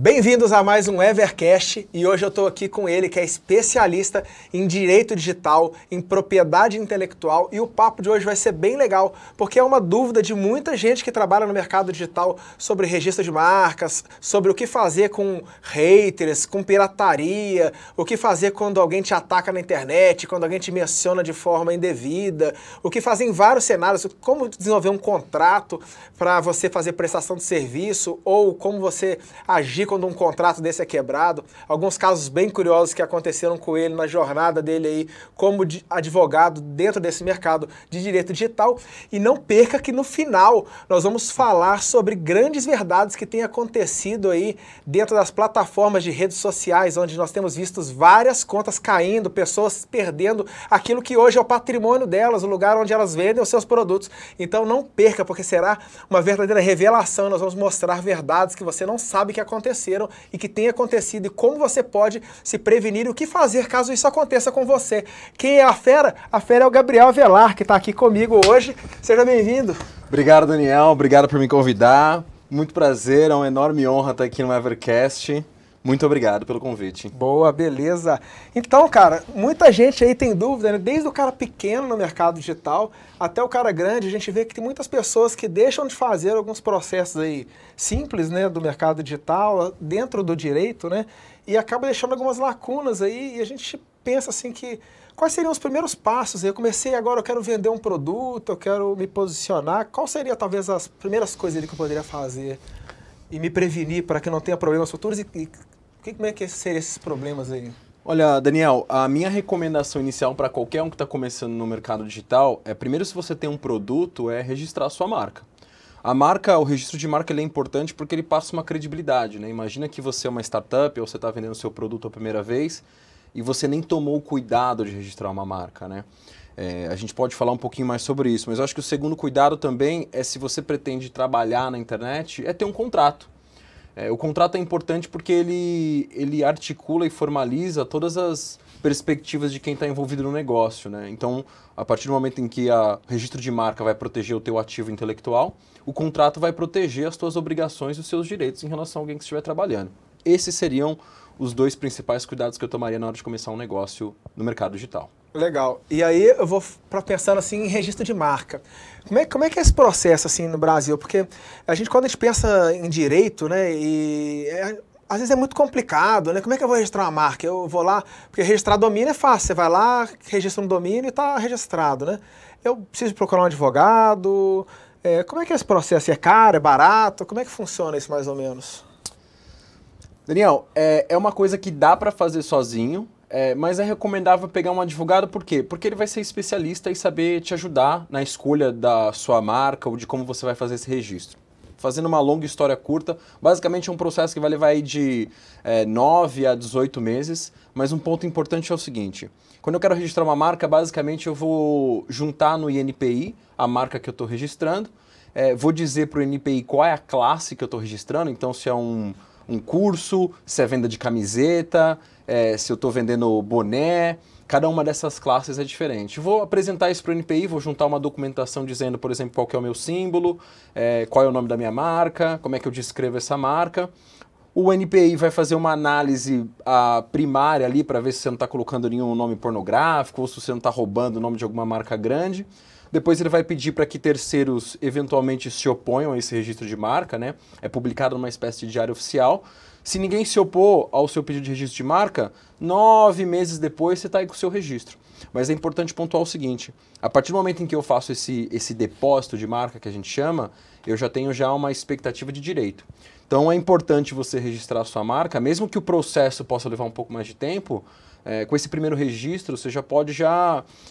Bem-vindos a mais um Evercast e hoje eu estou aqui com ele, que é especialista em direito digital, em propriedade intelectual, e o papo de hoje vai ser bem legal, porque é uma dúvida de muita gente que trabalha no mercado digital sobre registro de marcas, sobre o que fazer com haters, com pirataria, o que fazer quando alguém te ataca na internet, quando alguém te menciona de forma indevida, o que fazer em vários cenários, como desenvolver um contrato para você fazer prestação de serviço, ou como você agir quando um contrato desse é quebrado. Alguns casos bem curiosos que aconteceram com ele na jornada dele aí como advogado dentro desse mercado de direito digital. E não perca que no final nós vamos falar sobre grandes verdades que têm acontecido aí dentro das plataformas de redes sociais, onde nós temos visto várias contas caindo, pessoas perdendo aquilo que hoje é o patrimônio delas, o lugar onde elas vendem os seus produtos. Então não perca, porque será uma verdadeira revelação. Nós vamos mostrar verdades que você não sabe que aconteceram e que tem acontecido, e como você pode se prevenir e o que fazer caso isso aconteça com você. Quem é a fera? A fera é o Gabriel Avelar, que está aqui comigo hoje. Seja bem-vindo. Obrigado, Daniel. Obrigado por me convidar. Muito prazer, é uma enorme honra estar aqui no Evercast. Muito obrigado pelo convite. Boa, beleza. Então, cara, muita gente aí tem dúvida, né? Desde o cara pequeno no mercado digital até o cara grande, a gente vê que tem muitas pessoas que deixam de fazer alguns processos aí simples, né, do mercado digital, dentro do direito, né, e acaba deixando algumas lacunas aí, e a gente pensa assim que quais seriam os primeiros passos? Eu comecei agora, eu quero vender um produto, eu quero me posicionar, qual seria talvez as primeiras coisas ali que eu poderia fazer e me prevenir para que não tenha problemas futuros, e como é que seriam esses problemas aí? Olha, Daniel, a minha recomendação inicial para qualquer um que está começando no mercado digital é, primeiro, se você tem um produto, é registrar a sua marca. A marca, o registro de marca, ele é importante porque ele passa uma credibilidade, né? Imagina que você é uma startup ou você está vendendo seu produto a primeira vez e você nem tomou o cuidado de registrar uma marca, né? A gente pode falar um pouquinho mais sobre isso, mas eu acho que o segundo cuidado também é, se você pretende trabalhar na internet, é ter um contrato. O contrato é importante porque ele articula e formaliza todas as perspectivas de quem está envolvido no negócio, né? Então, a partir do momento em que o registro de marca vai proteger o teu ativo intelectual, o contrato vai proteger as tuas obrigações e os seus direitos em relação a alguém que estiver trabalhando. Esses seriam os dois principais cuidados que eu tomaria na hora de começar um negócio no mercado digital. Legal. E aí eu vou pensando assim em registro de marca. Como é que é esse processo assim no Brasil? Porque quando a gente pensa em direito, né, às vezes é muito complicado, né? Como é que eu vou registrar uma marca? Eu vou lá, porque registrar domínio é fácil, você vai lá, registra um domínio e está registrado, né? Eu preciso procurar um advogado. Como é que é esse processo? É caro, é barato? Como é que funciona isso mais ou menos? Daniel, é uma coisa que dá para fazer sozinho. Mas é recomendável pegar um advogado, por quê? Porque ele vai ser especialista e saber te ajudar na escolha da sua marca ou de como você vai fazer esse registro. Fazendo uma longa história curta, basicamente é um processo que vai levar aí de 9 a 18 meses, mas um ponto importante é o seguinte: quando eu quero registrar uma marca, basicamente eu vou juntar no INPI a marca que eu estou registrando, vou dizer para o INPI qual é a classe que eu estou registrando, então se é um curso, se é venda de camiseta, se eu estou vendendo boné, cada uma dessas classes é diferente. Vou apresentar isso para o NPI, vou juntar uma documentação dizendo, por exemplo, qual que é o meu símbolo, qual é o nome da minha marca, como é que eu descrevo essa marca. O NPI vai fazer uma análise primária ali para ver se você não está colocando nenhum nome pornográfico ou se você não está roubando o nome de alguma marca grande. Depois ele vai pedir para que terceiros eventualmente se oponham a esse registro de marca, né? É publicado numa espécie de diário oficial. Se ninguém se opor ao seu pedido de registro de marca, 9 meses depois você está aí com o seu registro. Mas é importante pontuar o seguinte: a partir do momento em que eu faço esse depósito de marca, que a gente chama, eu já tenho uma expectativa de direito. Então é importante você registrar a sua marca, mesmo que o processo possa levar um pouco mais de tempo. Com esse primeiro registro, você já pode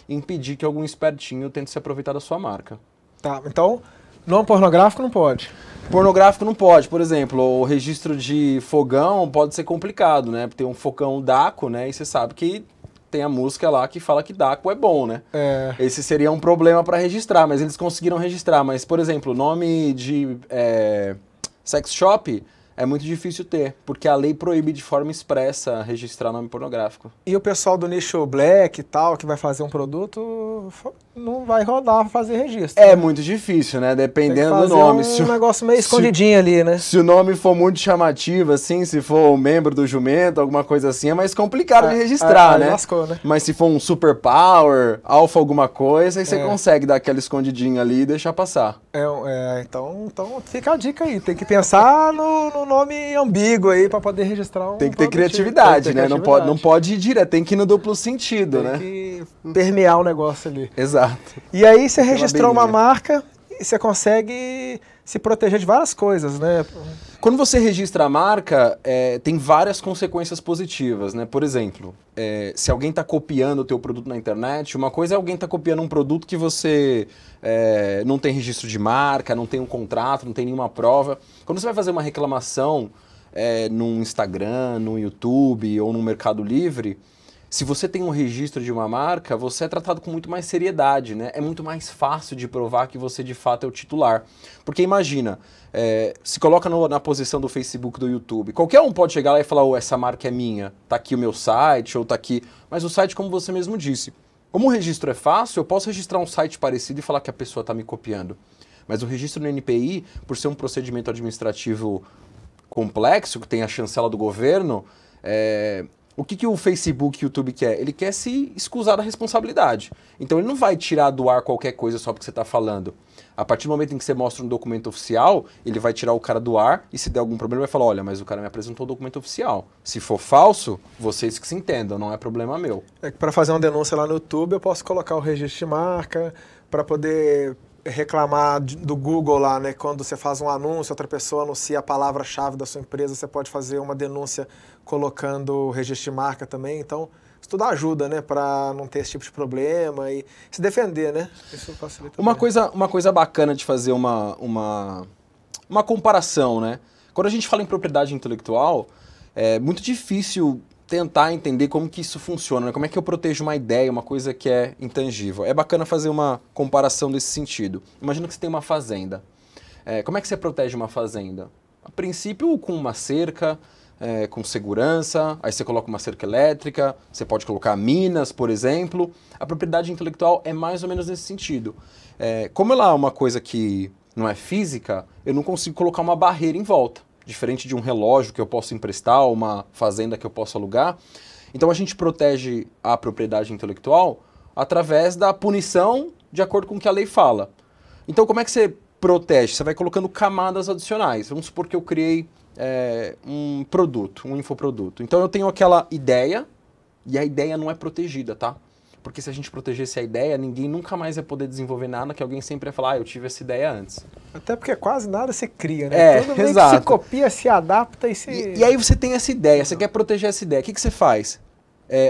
impedir que algum espertinho tente se aproveitar da sua marca. Tá, então, nome pornográfico não pode? Pornográfico não pode. Por exemplo, o registro de fogão pode ser complicado, né? Tem um fogão Daco, né? E você sabe que tem a música lá que fala que Daco é bom, né? Esse seria um problema para registrar, mas eles conseguiram registrar. Mas, por exemplo, o nome de sex shop é muito difícil ter, porque a lei proíbe de forma expressa registrar nome pornográfico. E o pessoal do nicho black e tal, que vai fazer um produto, não vai rodar pra fazer registro. É né? muito difícil, né? Dependendo Tem que do nome. fazer um negócio meio escondidinho ali, né? Se o nome for muito chamativo, assim, se for um membro do jumento, alguma coisa assim, é mais complicado de registrar, né? Lascou, né? Mas se for um superpower, alfa alguma coisa, aí você consegue dar aquela escondidinha ali e deixar passar. Então fica a dica aí. Tem que pensar no nome ambíguo aí pra poder registrar um Tem que ter produto. criatividade, Tem que ter né? criatividade. Não pode ir direto, tem que ir no duplo sentido, Tem né? que permear o negócio ali. Exato. E aí você registrou uma abelhinha. marca e você consegue se proteger de várias coisas, né? Quando você registra a marca, tem várias consequências positivas, né? Por exemplo, se alguém está copiando o teu produto na internet, uma coisa é alguém estar copiando um produto que você não tem registro de marca, não tem um contrato, não tem nenhuma prova. Quando você vai fazer uma reclamação no Instagram, no YouTube ou no Mercado Livre, se você tem um registro de uma marca, você é tratado com muito mais seriedade, né? É muito mais fácil de provar que você de fato é o titular. Porque imagina, se coloca na posição do Facebook, do YouTube. Qualquer um pode chegar lá e falar, essa marca é minha, tá aqui o meu site, ou tá aqui... Mas o site, como você mesmo disse, como o registro é fácil, eu posso registrar um site parecido e falar que a pessoa está me copiando. Mas o registro no NPI, por ser um procedimento administrativo complexo, que tem a chancela do governo... O que o Facebook e o YouTube quer? Ele quer se escusar da responsabilidade. Então ele não vai tirar do ar qualquer coisa só porque você está falando. A partir do momento em que você mostra um documento oficial, ele vai tirar o cara do ar e se der algum problema, ele vai falar, olha, mas o cara me apresentou o documento oficial. Se for falso, vocês que se entendam, não é problema meu. Para fazer uma denúncia lá no YouTube, eu posso colocar o registro de marca para poder reclamar do Google lá, né? Quando você faz um anúncio, outra pessoa anuncia a palavra-chave da sua empresa, você pode fazer uma denúncia colocando o registro de marca também. Então, isso tudo ajuda, né? Para não ter esse tipo de problema e se defender, né? Isso facilita uma coisa bacana de fazer uma comparação, né? Quando a gente fala em propriedade intelectual, é muito difícil tentar entender como que isso funciona, né? Como é que eu protejo uma ideia, uma coisa que é intangível. É bacana fazer uma comparação desse sentido. Imagina que você tem uma fazenda. Como é que você protege uma fazenda? A princípio, com uma cerca, com segurança, aí você coloca uma cerca elétrica, você pode colocar minas, por exemplo. A propriedade intelectual é mais ou menos nesse sentido. Como ela é uma coisa que não é física, eu não consigo colocar uma barreira em volta. Diferente de um relógio que eu posso emprestar, uma fazenda que eu posso alugar. Então a gente protege a propriedade intelectual através da punição de acordo com o que a lei fala. Então como é que você protege? Você vai colocando camadas adicionais. Vamos supor que eu criei um produto, um infoproduto. Então eu tenho aquela ideia e a ideia não é protegida, tá? Porque se a gente protegesse a ideia, ninguém nunca mais ia poder desenvolver nada, que alguém sempre ia falar, eu tive essa ideia antes. Até porque quase nada se cria, né? Tudo meio exato. que se copia, se adapta e se... E aí você tem essa ideia, você quer proteger essa ideia. O que você faz?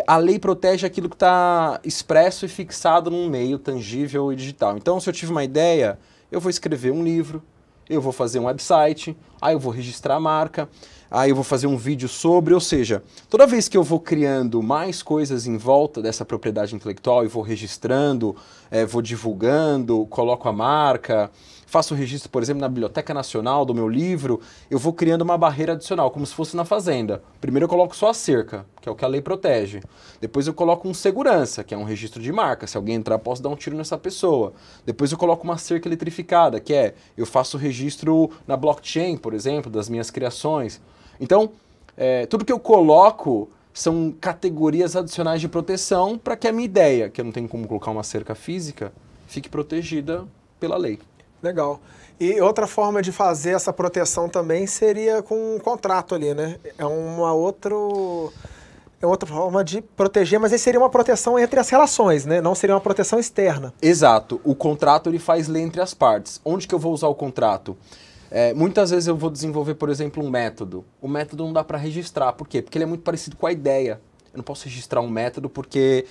A lei protege aquilo que está expresso e fixado num meio tangível e digital. Então, se eu tive uma ideia, eu vou escrever um livro, eu vou fazer um website, aí eu vou registrar a marca, aí eu vou fazer um vídeo sobre, ou seja, toda vez que eu vou criando mais coisas em volta dessa propriedade intelectual e vou registrando, vou divulgando, coloco a marca, faço o registro, por exemplo, na Biblioteca Nacional do meu livro, eu vou criando uma barreira adicional, como se fosse na fazenda. Primeiro eu coloco só a cerca, que é o que a lei protege. Depois eu coloco um segurança, que é um registro de marca. Se alguém entrar, posso dar um tiro nessa pessoa. Depois eu coloco uma cerca eletrificada, que eu faço o registro na blockchain, por exemplo, das minhas criações. Então, tudo que eu coloco são categorias adicionais de proteção para que a minha ideia, que eu não tenho como colocar uma cerca física, fique protegida pela lei. Legal. E outra forma de fazer essa proteção também seria com um contrato ali, né? É outra forma de proteger, mas aí seria uma proteção entre as relações, né? Não seria uma proteção externa. Exato. O contrato ele faz lei entre as partes. Onde que eu vou usar o contrato? Muitas vezes eu vou desenvolver, por exemplo, um método. O método não dá para registrar. Por quê? Porque ele é muito parecido com a ideia. Eu não posso registrar um método porque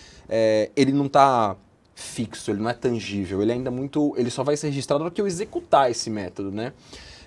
ele não está fixo, ele não é tangível. Ele só vai ser registrado na hora que eu executar esse método, né?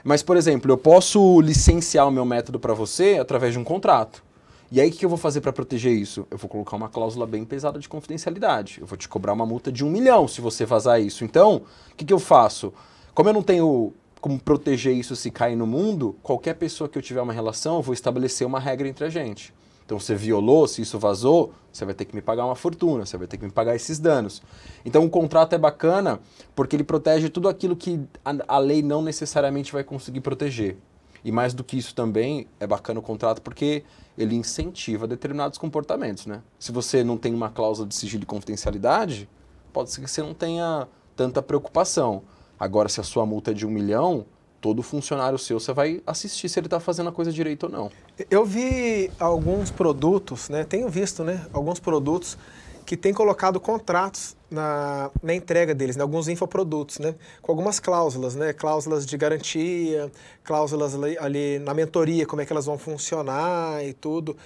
Mas, por exemplo, eu posso licenciar o meu método para você através de um contrato. E aí, o que eu vou fazer para proteger isso? Eu vou colocar uma cláusula bem pesada de confidencialidade. Eu vou te cobrar uma multa de 1 milhão se você vazar isso. Então, o que eu faço? Como eu não tenho como proteger isso se cair no mundo, qualquer pessoa que eu tiver uma relação, eu vou estabelecer uma regra entre a gente. Então, você violou, se isso vazou, você vai ter que me pagar uma fortuna, você vai ter que me pagar esses danos. Então, o contrato é bacana porque ele protege tudo aquilo que a lei não necessariamente vai conseguir proteger. E mais do que isso também, é bacana o contrato porque ele incentiva determinados comportamentos, né? Se você não tem uma cláusula de sigilo e confidencialidade, pode ser que você não tenha tanta preocupação. Agora, se a sua multa é de 1 milhão, todo funcionário seu, você vai assistir se ele está fazendo a coisa direito ou não. Eu vi alguns produtos, né? Tenho visto, né? Alguns produtos que têm colocado contratos na entrega deles, né? Alguns infoprodutos, né? Com algumas cláusulas, né? Cláusulas de garantia, cláusulas ali na mentoria, como é que elas vão funcionar e tudo.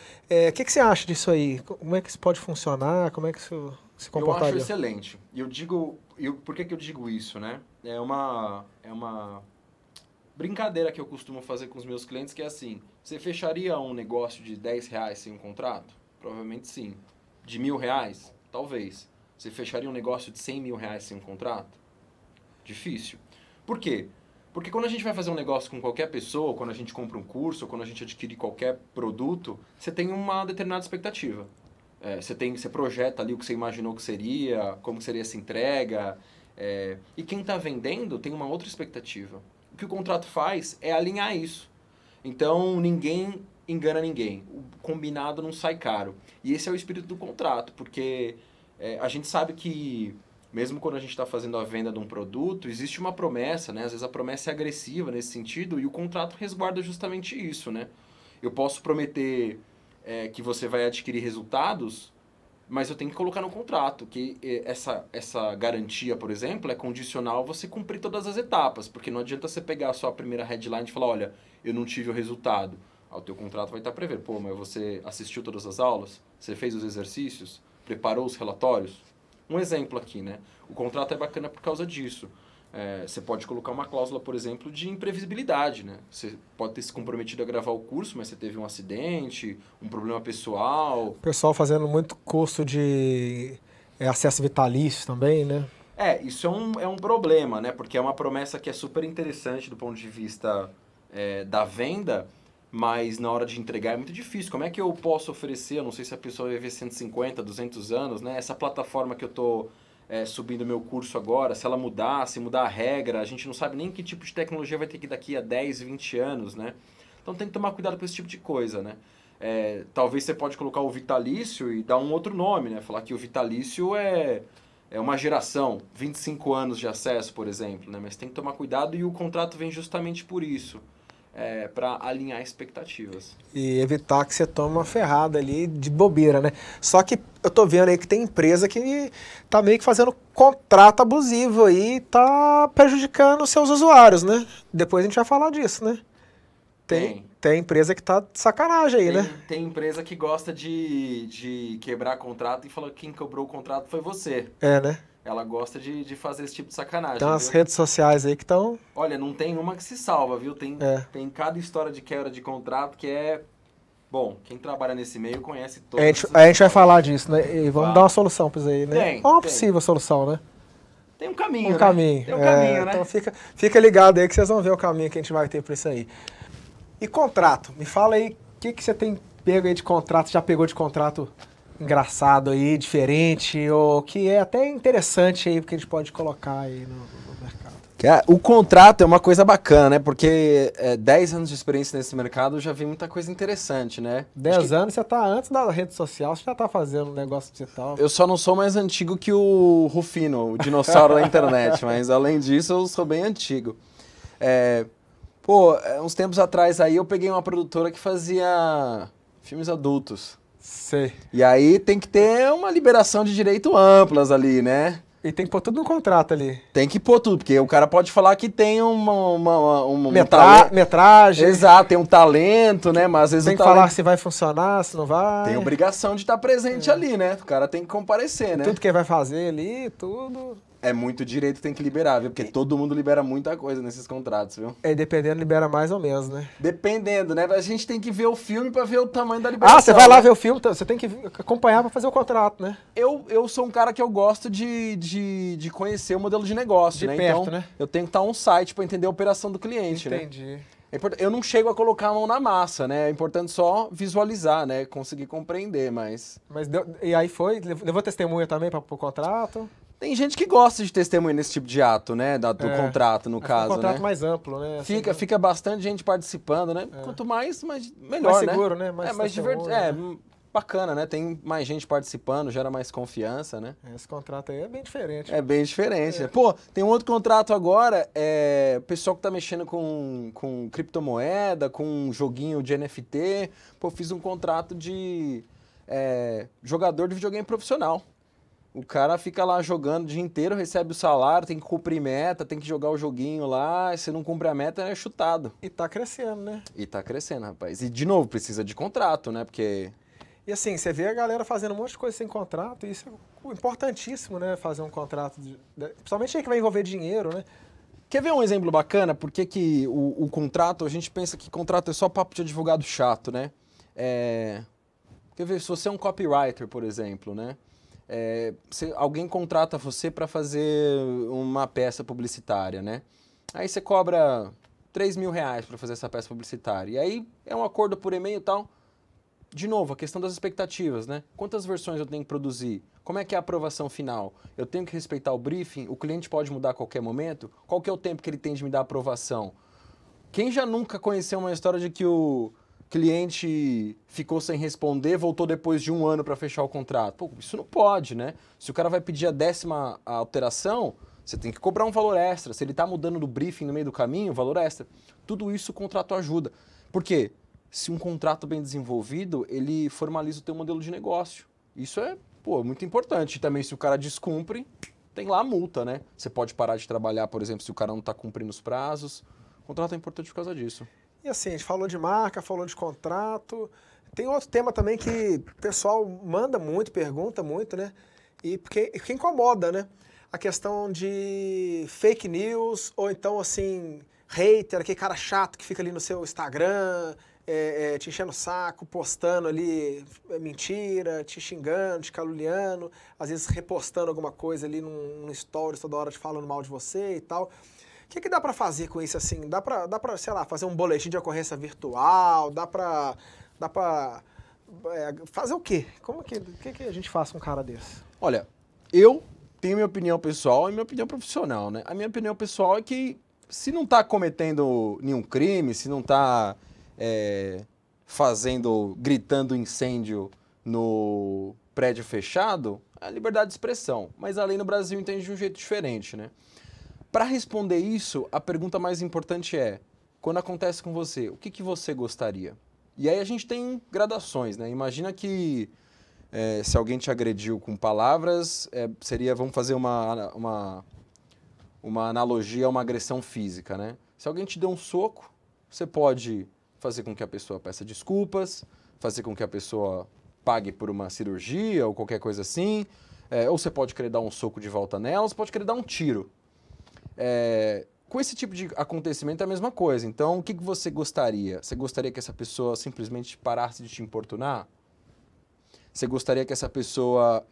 O que você acha disso aí? Como é que isso pode funcionar? Como é que isso se comportaria? Eu acho excelente. Por que eu digo isso, né? É uma brincadeira que eu costumo fazer com os meus clientes, que é assim, você fecharia um negócio de R$10 sem um contrato? Provavelmente sim. De R$1.000? Talvez. Você fecharia um negócio de R$100 mil sem um contrato? Difícil. Por quê? Porque quando a gente vai fazer um negócio com qualquer pessoa, quando a gente compra um curso, quando a gente adquire qualquer produto, você tem uma determinada expectativa. Você projeta ali o que você imaginou que seria, como seria essa entrega, e quem está vendendo tem uma outra expectativa. O que o contrato faz é alinhar isso. Então, ninguém engana ninguém. O combinado não sai caro. E esse é o espírito do contrato, porque a gente sabe que, mesmo quando a gente está fazendo a venda de um produto, existe uma promessa, né? Às vezes a promessa é agressiva nesse sentido, e o contrato resguarda justamente isso, né? Eu posso prometer que você vai adquirir resultados, mas eu tenho que colocar no contrato que essa garantia, por exemplo, é condicional você cumprir todas as etapas, porque não adianta você pegar a sua primeira headline e falar, olha, eu não tive o resultado. O teu contrato vai estar prevendo, pô, mas você assistiu todas as aulas? Você fez os exercícios? Preparou os relatórios? Um exemplo aqui, né? O contrato é bacana por causa disso. Você pode colocar uma cláusula, por exemplo, de imprevisibilidade, né? Você pode ter se comprometido a gravar o curso, mas você teve um acidente, um problema pessoal. O pessoal fazendo muito curso de acesso vitalício também, né? Isso é um problema, né? Porque é uma promessa que é super interessante do ponto de vista da venda, mas na hora de entregar é muito difícil. Como é que eu posso oferecer, eu não sei se a pessoa vai viver 150, 200 anos, né? Essa plataforma que eu estou subindo meu curso agora, se ela mudar, se mudar a regra, a gente não sabe nem que tipo de tecnologia vai ter que daqui a 10, 20 anos, né? Então tem que tomar cuidado com esse tipo de coisa, né? Talvez você pode colocar o vitalício e dar um outro nome, né? Falar que o vitalício é uma geração, 25 anos de acesso, por exemplo, né? Mas tem que tomar cuidado e o contrato vem justamente por isso. Para alinhar expectativas. E evitar que você tome uma ferrada ali de bobeira, né? Só que eu tô vendo aí que tem empresa que tá meio que fazendo contrato abusivo aí, tá prejudicando os seus usuários, né? Depois a gente vai falar disso, né? Tem empresa que tá de sacanagem aí, né? Tem empresa que gosta de quebrar contrato e fala que quem quebrou o contrato foi você. Né? Ela gosta de fazer esse tipo de sacanagem. Tem umas redes sociais aí que estão... Olha, não tem uma que se salva, viu? Tem cada história de quebra de contrato que é... Bom, quem trabalha nesse meio conhece todas. A gente vai falar disso, né? E vamos dar uma solução para isso aí, né? Tem, uma possível solução, né? Tem um caminho, né? Tem um caminho, né? Então fica ligado aí que vocês vão ver o caminho que a gente vai ter para isso aí. E contrato? Me fala aí, o que você tem pego aí de contrato, já pegou de contrato engraçado aí, diferente, ou que é até interessante aí, porque a gente pode colocar aí no mercado. O contrato é uma coisa bacana, né? Porque 10 anos de experiência nesse mercado, eu já vi muita coisa interessante, né? 10 anos, você tá antes da rede social, você já tá fazendo um negócio digital. Eu só não sou mais antigo que o Rufino, o dinossauro da internet, mas além disso, eu sou bem antigo. Uns tempos atrás aí, eu peguei uma produtora que fazia filmes adultos. Sei. E aí tem que ter uma liberação de direito amplas ali, né? E tem que pôr tudo no contrato ali. Tem que pôr tudo, porque o cara pode falar que tem metragem. Exato, tem um talento, né? Mas às vezes tem que falar se vai funcionar, se não vai. Tem obrigação de estar presente ali, né? O cara tem que comparecer, né? Tudo que vai fazer ali, tudo... É muito direito, tem que liberar, viu? Porque todo mundo libera muita coisa nesses contratos, viu? Dependendo, libera mais ou menos, né? Dependendo, né? A gente tem que ver o filme pra ver o tamanho da liberação. Você vai lá ver o filme, você tem que acompanhar pra fazer o contrato, né? Eu sou um cara que eu gosto de conhecer o modelo de negócio, de né? perto, então, né? eu tenho que estar on site pra entender a operação do cliente, Entendi. né? Eu não chego a colocar a mão na massa, né? É importante só visualizar, né? Conseguir compreender, mas... E aí foi? Levou testemunha também para o contrato? Tem gente que gosta de testemunha nesse tipo de ato, né? Do contrato, no caso, um contrato né? mais amplo, né? Assim, Fica bastante gente participando, né? Quanto mais melhor, mais seguro, né? Mais divertido. Bacana, né? Tem mais gente participando, gera mais confiança, né? Esse contrato aí é bem diferente. É bem diferente. Né? Pô, tem um outro contrato agora, pessoal que tá mexendo com criptomoeda, com um joguinho de NFT. Pô, fiz um contrato de jogador de videogame profissional. O cara fica lá jogando o dia inteiro, recebe o salário, tem que cumprir meta, tem que jogar o joguinho lá, e se não cumprir a meta, é chutado. E tá crescendo, né? E tá crescendo, rapaz. E, de novo, precisa de contrato, né? Porque... E assim, você vê a galera fazendo um monte de coisa sem contrato, e isso é importantíssimo, né? Fazer um contrato, principalmente aí que vai envolver dinheiro, né? Quer ver um exemplo bacana? Por que o contrato, a gente pensa que contrato é só papo de advogado chato, né? Quer ver, se você é um copywriter, por exemplo, né? Alguém contrata você para fazer uma peça publicitária, né? Aí você cobra R$3.000 para fazer essa peça publicitária. E aí é um acordo por e-mail e tal. De novo, a questão das expectativas, né? Quantas versões eu tenho que produzir? Como é que é a aprovação final? Eu tenho que respeitar o briefing? O cliente pode mudar a qualquer momento? Qual que é o tempo que ele tem de me dar a aprovação? Quem já nunca conheceu uma história de que o cliente ficou sem responder, voltou depois de 1 ano para fechar o contrato? Pô, isso não pode, né? Se o cara vai pedir a 10ª alteração, você tem que cobrar um valor extra. Se ele está mudando do briefing no meio do caminho, valor extra. Tudo isso o contrato ajuda. Por quê? Se um contrato bem desenvolvido, ele formaliza o teu modelo de negócio. Isso é, muito importante. E também, se o cara descumpre, tem lá a multa, né? Você pode parar de trabalhar, por exemplo, se o cara não está cumprindo os prazos. O contrato é importante por causa disso. E assim, a gente falou de marca, falou de contrato. Tem outro tema também que o pessoal manda muito, pergunta muito, né? E porque incomoda, né? A questão de fake news, ou então, assim, hater, aquele cara chato que fica ali no seu Instagram... te enchendo o saco, postando ali mentira, te xingando, te caluniando, às vezes repostando alguma coisa ali num stories toda hora te falando mal de você e tal. O que dá pra fazer com isso assim? Dá pra, sei lá, fazer um boletim de ocorrência virtual? Dá pra fazer o quê? O que a gente faz com um cara desse? Olha, eu tenho minha opinião pessoal e minha opinião profissional, né? A minha opinião pessoal é que se não tá cometendo nenhum crime, se não tá... gritando incêndio no prédio fechado, é liberdade de expressão. Mas a lei no Brasil entende de um jeito diferente, né? Para responder isso, a pergunta mais importante é, quando acontece com você, o que você gostaria? E aí a gente tem gradações, né? Imagina que se alguém te agrediu com palavras, vamos fazer uma analogia a uma agressão física, né? Se alguém te deu um soco, você pode... fazer com que a pessoa peça desculpas, fazer com que a pessoa pague por uma cirurgia ou qualquer coisa assim, ou você pode querer dar um soco de volta nela, ou você pode querer dar um tiro. Com esse tipo de acontecimento é a mesma coisa. Então, o que você gostaria? Você gostaria que essa pessoa simplesmente parasse de te importunar? Você gostaria que essa pessoa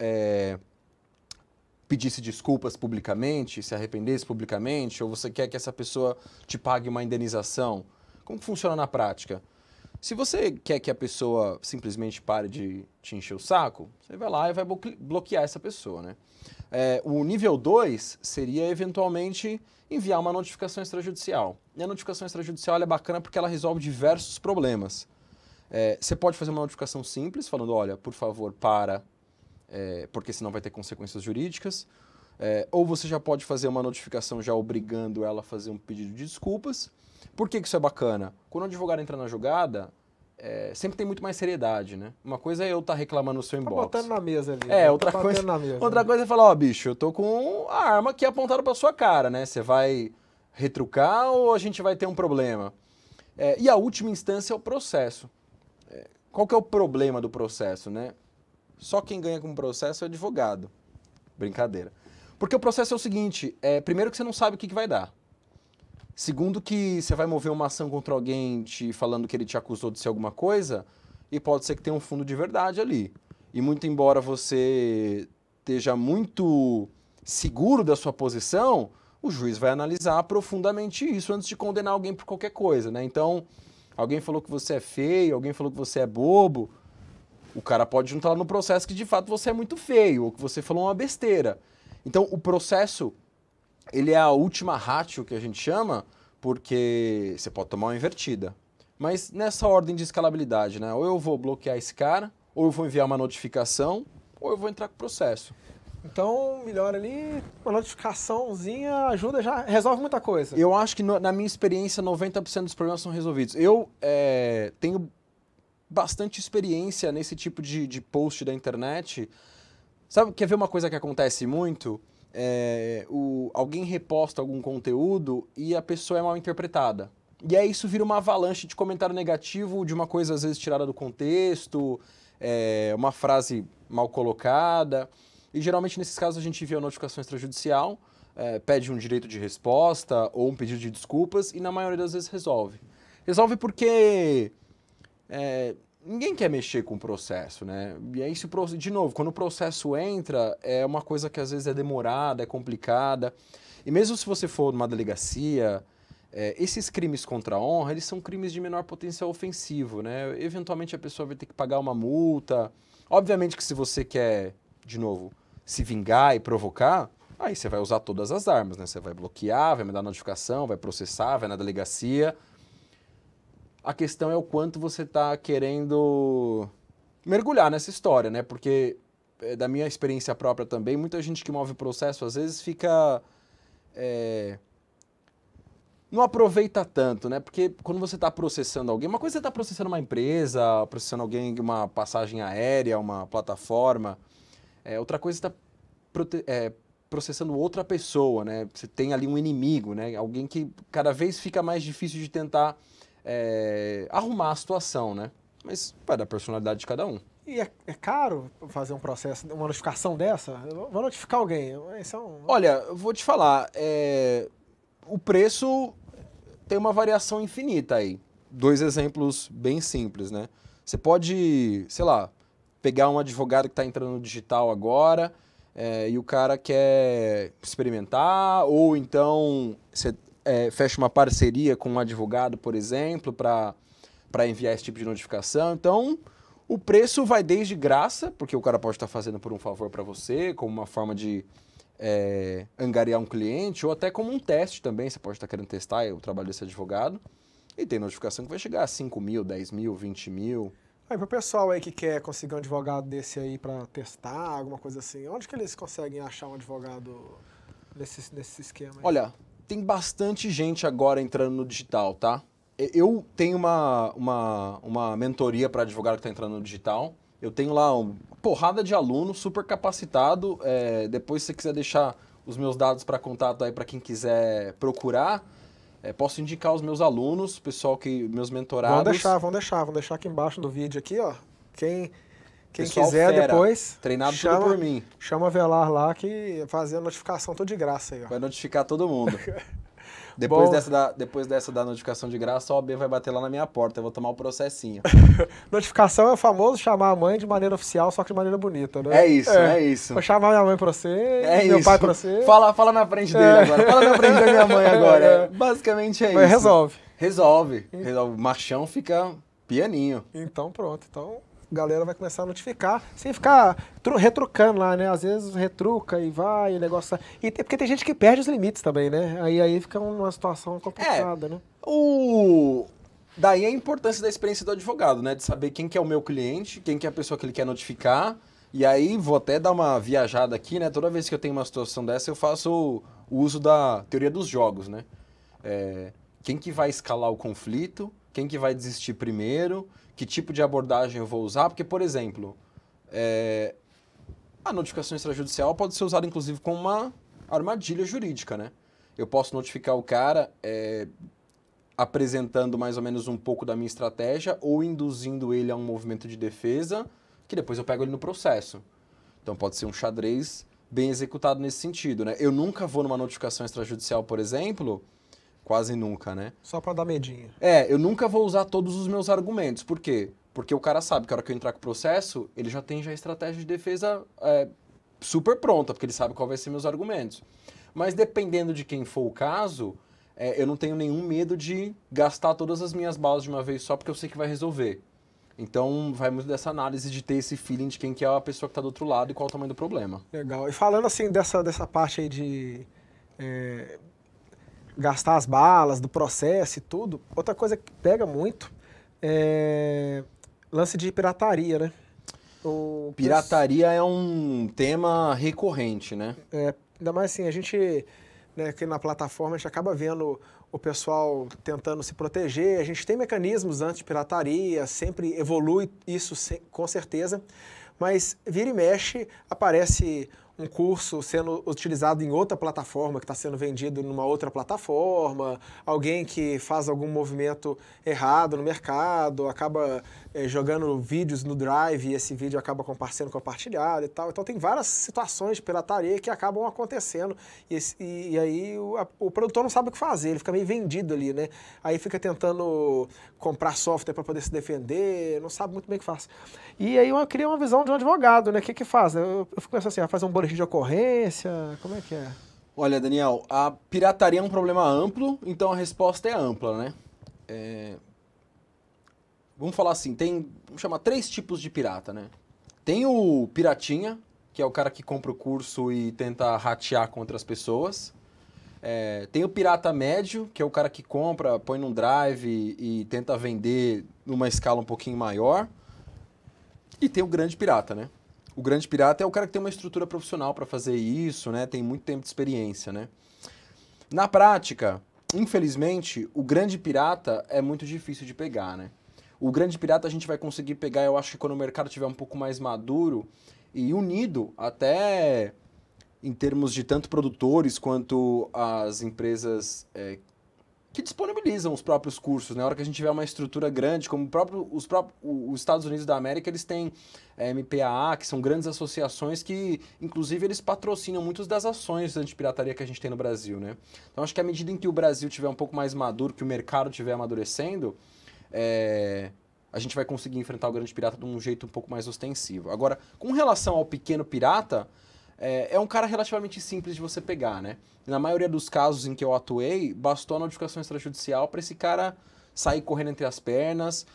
pedisse desculpas publicamente, se arrependesse publicamente, ou você quer que essa pessoa te pague uma indenização? Como funciona na prática? Se você quer que a pessoa simplesmente pare de te encher o saco, você vai lá e vai bloquear essa pessoa, né? O nível 2 seria, eventualmente, enviar uma notificação extrajudicial. E a notificação extrajudicial é bacana porque ela resolve diversos problemas. Você pode fazer uma notificação simples, falando, olha, por favor, para, porque senão vai ter consequências jurídicas. Ou você já pode fazer uma notificação já obrigando ela a fazer um pedido de desculpas. Por que isso é bacana? Quando o advogado entra na jogada, sempre tem muito mais seriedade, né? Uma coisa é eu estar reclamando no seu inbox. Botando na mesa ali. Outra coisa é falar, ó, bicho, eu tô com a arma aqui apontada pra sua cara, né? Você vai retrucar ou a gente vai ter um problema? E a última instância é o processo. Qual que é o problema do processo, né? Só quem ganha com o processo é o advogado. Brincadeira. Porque o processo é o seguinte, primeiro que você não sabe o que vai dar. Segundo que você vai mover uma ação contra alguém falando que ele te acusou de ser alguma coisa, e pode ser que tenha um fundo de verdade ali. E muito embora você esteja muito seguro da sua posição, o juiz vai analisar profundamente isso antes de condenar alguém por qualquer coisa, né? Então, alguém falou que você é feio, alguém falou que você é bobo, o cara pode juntar lá no processo que de fato você é muito feio, ou que você falou uma besteira. Então, o processo, ele é a última ratio que a gente chama, porque você pode tomar uma invertida. Mas nessa ordem de escalabilidade, né? Ou eu vou bloquear esse cara, ou eu vou enviar uma notificação, ou eu vou entrar com o processo. Então, melhor ali, uma notificaçãozinha ajuda, já resolve muita coisa. Eu acho que na minha experiência 90% dos problemas são resolvidos. Eu tenho bastante experiência nesse tipo de post da internet. Sabe, quer ver uma coisa que acontece muito? Alguém reposta algum conteúdo e a pessoa é mal interpretada. E aí isso vira uma avalanche de comentário negativo de uma coisa às vezes tirada do contexto, uma frase mal colocada. E geralmente nesses casos a gente envia a notificação extrajudicial, pede um direito de resposta ou um pedido de desculpas e na maioria das vezes resolve. Resolve porque ninguém quer mexer com o processo, né? E aí, de novo, quando o processo entra, é uma coisa que às vezes é demorada, é complicada. E mesmo se você for numa delegacia, esses crimes contra a honra, eles são crimes de menor potencial ofensivo, né? Eventualmente a pessoa vai ter que pagar uma multa. Obviamente que se você quer, de novo, se vingar e provocar, aí você vai usar todas as armas, né? Você vai bloquear, vai mandar notificação, vai processar, vai na delegacia. A questão é o quanto você está querendo mergulhar nessa história, né? Porque, da minha experiência própria também, muita gente que move o processo, às vezes, fica... não aproveita tanto, né? Porque quando você está processando alguém, uma coisa é você está processando uma empresa, processando alguém de uma passagem aérea, uma plataforma, outra coisa é você está processando outra pessoa, né? Você tem ali um inimigo, né? Alguém que cada vez fica mais difícil de tentar arrumar a situação, né? Mas vai da personalidade de cada um. E é caro fazer um processo, uma notificação dessa? Eu vou notificar alguém. Olha, eu vou te falar, o preço tem uma variação infinita aí. 2 exemplos bem simples, né? Você pode, sei lá, pegar um advogado que está entrando no digital agora e o cara quer experimentar, ou então você fecha uma parceria com um advogado, por exemplo, para enviar esse tipo de notificação. Então, o preço vai desde graça, porque o cara pode estar fazendo por um favor para você, como uma forma de angariar um cliente, ou até como um teste também. Você pode estar querendo testar o trabalho desse advogado. E tem notificação que vai chegar a 5 mil, 10 mil, 20 mil. Aí, pro pessoal aí que quer conseguir um advogado desse aí para testar, alguma coisa assim, onde que eles conseguem achar um advogado nesse esquema aí? Olha, tem bastante gente agora entrando no digital, tá? Eu tenho uma mentoria para advogado que está entrando no digital. Eu tenho lá uma porrada de aluno super capacitado. Depois, se você quiser deixar os meus dados para contato aí para quem quiser procurar, posso indicar os meus alunos, meus mentorados. Vamos deixar aqui embaixo do vídeo aqui, ó. Quem Pessoal quiser fera, depois, treinado tudo por mim. Chama a Velar lá que fazer a notificação tudo de graça aí, ó. Vai notificar todo mundo. Depois dessa da notificação de graça, a OAB vai bater lá na minha porta, eu vou tomar o processinho. Notificação é o famoso chamar a mãe de maneira oficial, só que de maneira bonita, né? É isso. Vou chamar minha mãe pra você, meu pai pra você. Fala na frente dele agora, fala na frente da minha mãe agora. Basicamente é isso. Resolve. Resolve. O machão fica pianinho. Então pronto, a galera vai começar a notificar, sem ficar retrucando lá, né? Às vezes retruca e vai, o negócio... Porque tem gente que perde os limites também, né? Aí fica uma situação complicada, né? Daí a importância da experiência do advogado, né? De saber quem que é o meu cliente, quem que é a pessoa que ele quer notificar. E aí vou até dar uma viajada aqui, né? Toda vez que eu tenho uma situação dessa, eu faço o uso da teoria dos jogos, né? Quem que vai escalar o conflito, quem que vai desistir primeiro, que tipo de abordagem eu vou usar, porque, por exemplo, a notificação extrajudicial pode ser usada, inclusive, como uma armadilha jurídica, né? Eu posso notificar o cara apresentando mais ou menos um pouco da minha estratégia ou induzindo ele a um movimento de defesa, que depois eu pego ele no processo. Então pode ser um xadrez bem executado nesse sentido, né? Eu nunca vou numa notificação extrajudicial, por exemplo... Quase nunca, né? Só pra dar medinho. Eu nunca vou usar todos os meus argumentos. Por quê? Porque o cara sabe que a hora que eu entrar com o processo, ele já tem a estratégia de defesa super pronta, porque ele sabe qual vai ser meus argumentos. Mas dependendo de quem for o caso, eu não tenho nenhum medo de gastar todas as minhas balas de uma vez só, porque eu sei que vai resolver. Então vai muito dessa análise de ter esse feeling de quem que é a pessoa que está do outro lado e qual é o tamanho do problema. Legal. E falando assim dessa parte aí de gastar as balas, do processo e tudo, outra coisa que pega muito é lance de pirataria, né? Pirataria é um tema recorrente, né? Ainda mais assim, a gente, né, aqui na plataforma, a gente acaba vendo o pessoal tentando se proteger, a gente tem mecanismos anti-pirataria, sempre evolui isso com certeza, mas vira e mexe, aparece um curso sendo utilizado em outra plataforma, que está sendo vendido numa outra plataforma, alguém que faz algum movimento errado no mercado, acaba jogando vídeos no Drive e esse vídeo acaba sendo compartilhado e tal. Então tem várias situações de pirataria que acabam acontecendo e aí o produtor não sabe o que fazer, ele fica meio vendido ali, né? Aí fica tentando comprar software para poder se defender, não sabe muito bem o que faz. E aí eu queria uma visão de um advogado, né? O que faz? Eu fico pensando assim, fazer um boletim de ocorrência, como é que é? Olha, Daniel, a pirataria é um problema amplo, então a resposta é ampla, né? Vamos falar assim, vamos chamar 3 tipos de pirata, né? Tem o piratinha, que é o cara que compra o curso e tenta ratear contra as pessoas. Tem o pirata médio, que é o cara que compra, põe num drive e tenta vender numa escala um pouquinho maior. E tem o grande pirata, né? O grande pirata é o cara que tem uma estrutura profissional para fazer isso, né? Tem muito tempo de experiência, né? Na prática, infelizmente, o grande pirata é muito difícil de pegar, né? O grande pirata a gente vai conseguir pegar, eu acho que quando o mercado estiver um pouco mais maduro e unido, até em termos de tanto produtores quanto as empresas que disponibilizam os próprios cursos. Na hora que a gente tiver uma estrutura grande, como os Estados Unidos da América, eles têm MPAA, que são grandes associações que, inclusive, eles patrocinam muitas das ações anti-pirataria que a gente tem no Brasil, né? Então, acho que à medida em que o Brasil tiver um pouco mais maduro, que o mercado estiver amadurecendo, a gente vai conseguir enfrentar o grande pirata de um jeito um pouco mais ostensivo. Agora, com relação ao pequeno pirata, é um cara relativamente simples de você pegar, né? Na maioria dos casos em que eu atuei, bastou a notificação extrajudicial para esse cara sair correndo entre as pernas,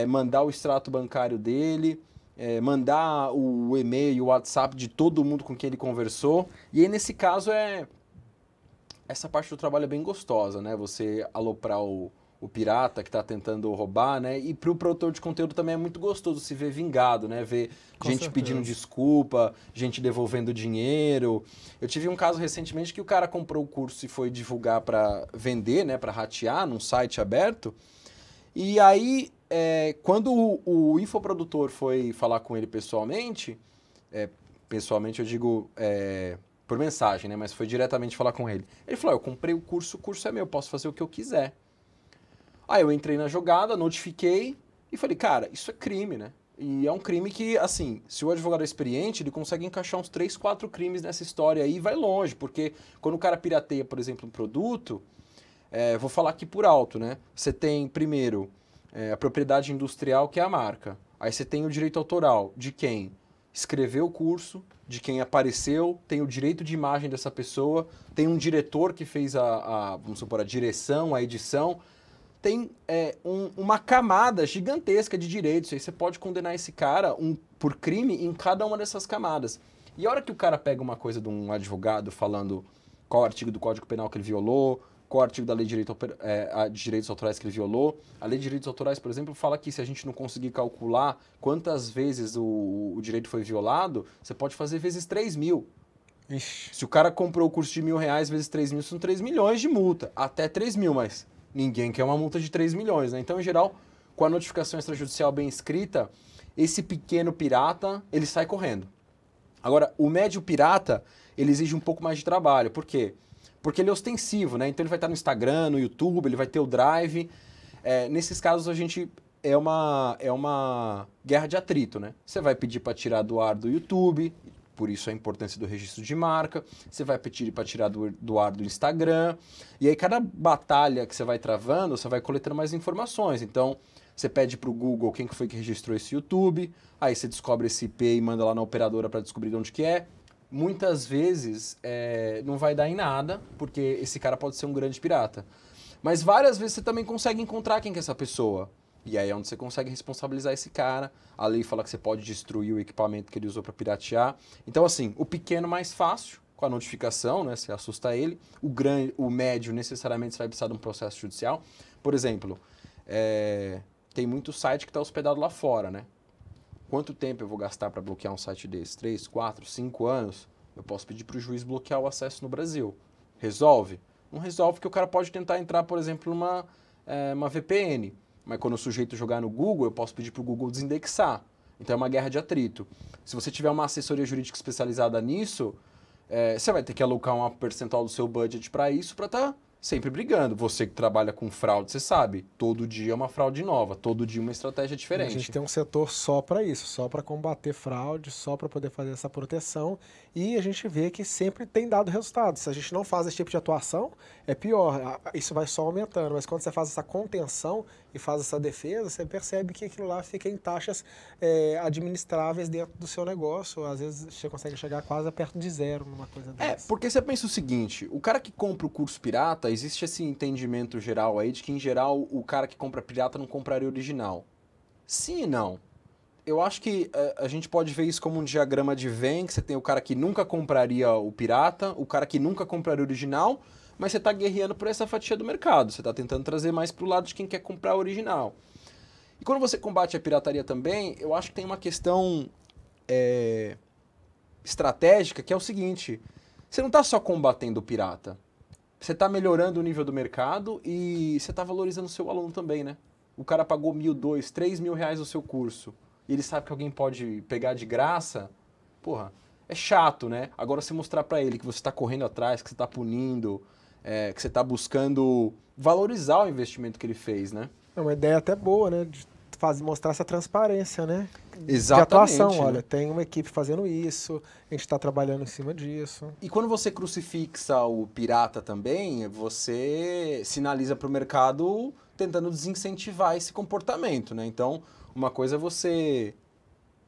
mandar o extrato bancário dele, mandar o e-mail e o WhatsApp de todo mundo com quem ele conversou. E aí, nesse caso, essa parte do trabalho é bem gostosa, né? Você aloprar o pirata que está tentando roubar, né? E para o produtor de conteúdo também é muito gostoso se ver vingado, né? Ver gente pedindo desculpa, gente devolvendo dinheiro. Eu tive um caso recentemente que o cara comprou o curso e foi divulgar para vender, né? Para ratear num site aberto. E aí, quando o infoprodutor foi falar com ele pessoalmente, pessoalmente eu digo por mensagem, né? Mas foi diretamente falar com ele. Ele falou, eu comprei o curso é meu, posso fazer o que eu quiser. Aí eu entrei na jogada, notifiquei e falei, cara, isso é crime, né? E é um crime que, assim, se o advogado é experiente, ele consegue encaixar uns 3, 4 crimes nessa história aí e vai longe, porque quando o cara pirateia, por exemplo, um produto, vou falar aqui por alto, né? Você tem, primeiro, a propriedade industrial, que é a marca. Aí você tem o direito autoral de quem escreveu o curso, de quem apareceu, tem o direito de imagem dessa pessoa, tem um diretor que fez vamos supor, a direção, a edição. Tem uma camada gigantesca de direitos. Aí você pode condenar esse cara por crime em cada uma dessas camadas. E a hora que o cara pega uma coisa de um advogado falando qual artigo do Código Penal que ele violou, qual artigo da Lei de Direitos Autorais que ele violou. A Lei de Direitos Autorais, por exemplo, fala que se a gente não conseguir calcular quantas vezes o direito foi violado, você pode fazer vezes 3 mil. Ixi. Se o cara comprou o curso de R$1.000 vezes 3 mil, são 3 milhões de multa. Até 3 mil, mas ninguém quer uma multa de 3 milhões, né? Então, em geral, com a notificação extrajudicial bem escrita, esse pequeno pirata, ele sai correndo. Agora, o médio pirata, ele exige um pouco mais de trabalho. Por quê? Porque ele é ostensivo, né? Então ele vai estar no Instagram, no YouTube, ele vai ter o Drive. Nesses casos, a gente é uma guerra de atrito, né? Você vai pedir para tirar do ar do YouTube, por isso a importância do registro de marca. Você vai pedir para tirar do ar do Instagram. E aí, cada batalha que você vai travando, você vai coletando mais informações. Então, você pede para o Google quem que foi que registrou esse YouTube. Aí você descobre esse IP e manda lá na operadora para descobrir de onde que é. muitas vezes não vai dar em nada, porque esse cara pode ser um grande pirata. Mas várias vezes você também consegue encontrar quem que é essa pessoa. E aí é onde você consegue responsabilizar esse cara. A lei fala que você pode destruir o equipamento que ele usou para piratear. Então, assim, o pequeno mais fácil, com a notificação, né? Você assusta ele. O médio, necessariamente, você vai precisar de um processo judicial. Por exemplo, tem muito site que está hospedado lá fora, né? Quanto tempo eu vou gastar para bloquear um site desse? 3, 4, 5 anos? Eu posso pedir para o juiz bloquear o acesso no Brasil. Resolve? Não resolve, porque o cara pode tentar entrar, por exemplo, numa uma VPN. Mas quando o sujeito jogar no Google, eu posso pedir para o Google desindexar. Então é uma guerra de atrito. Se você tiver uma assessoria jurídica especializada nisso, você vai ter que alocar um percentual do seu budget para isso, para estar sempre brigando. Você que trabalha com fraude, você sabe, todo dia é uma fraude nova, todo dia uma estratégia diferente. A gente tem um setor só para isso, só para combater fraude, só para poder fazer essa proteção, e a gente vê que sempre tem dado resultado. Se a gente não faz esse tipo de atuação, é pior, isso vai só aumentando, mas quando você faz essa contenção e faz essa defesa, você percebe que aquilo lá fica em taxas administráveis dentro do seu negócio, às vezes você consegue chegar quase perto de zero numa coisa dessa. Porque você pensa o seguinte, o cara que compra o curso pirata, existe esse entendimento geral aí de que, em geral, o cara que compra pirata não compraria original. Sim e não. Eu acho que a gente pode ver isso como um diagrama de Venn, que você tem o cara que nunca compraria o pirata, o cara que nunca compraria o original, mas você está guerreando por essa fatia do mercado, você está tentando trazer mais para o lado de quem quer comprar o original. E quando você combate a pirataria também, eu acho que tem uma questão estratégica, que é o seguinte, você não está só combatendo o pirata, você está melhorando o nível do mercado e você está valorizando o seu aluno também, né? O cara pagou 1.000, 2.000, 3.000 reais no seu curso e ele sabe que alguém pode pegar de graça, porra, é chato, né? Agora você mostrar para ele que você está correndo atrás, que você está punindo, que você está buscando valorizar o investimento que ele fez, né? É uma ideia até boa, né? De mostrar essa transparência, né? Exatamente. De atuação, né? olha, tem uma equipe fazendo isso, a gente está trabalhando em cima disso. E quando você crucifixa o pirata também, você sinaliza para o mercado tentando desincentivar esse comportamento, né? Então, uma coisa é você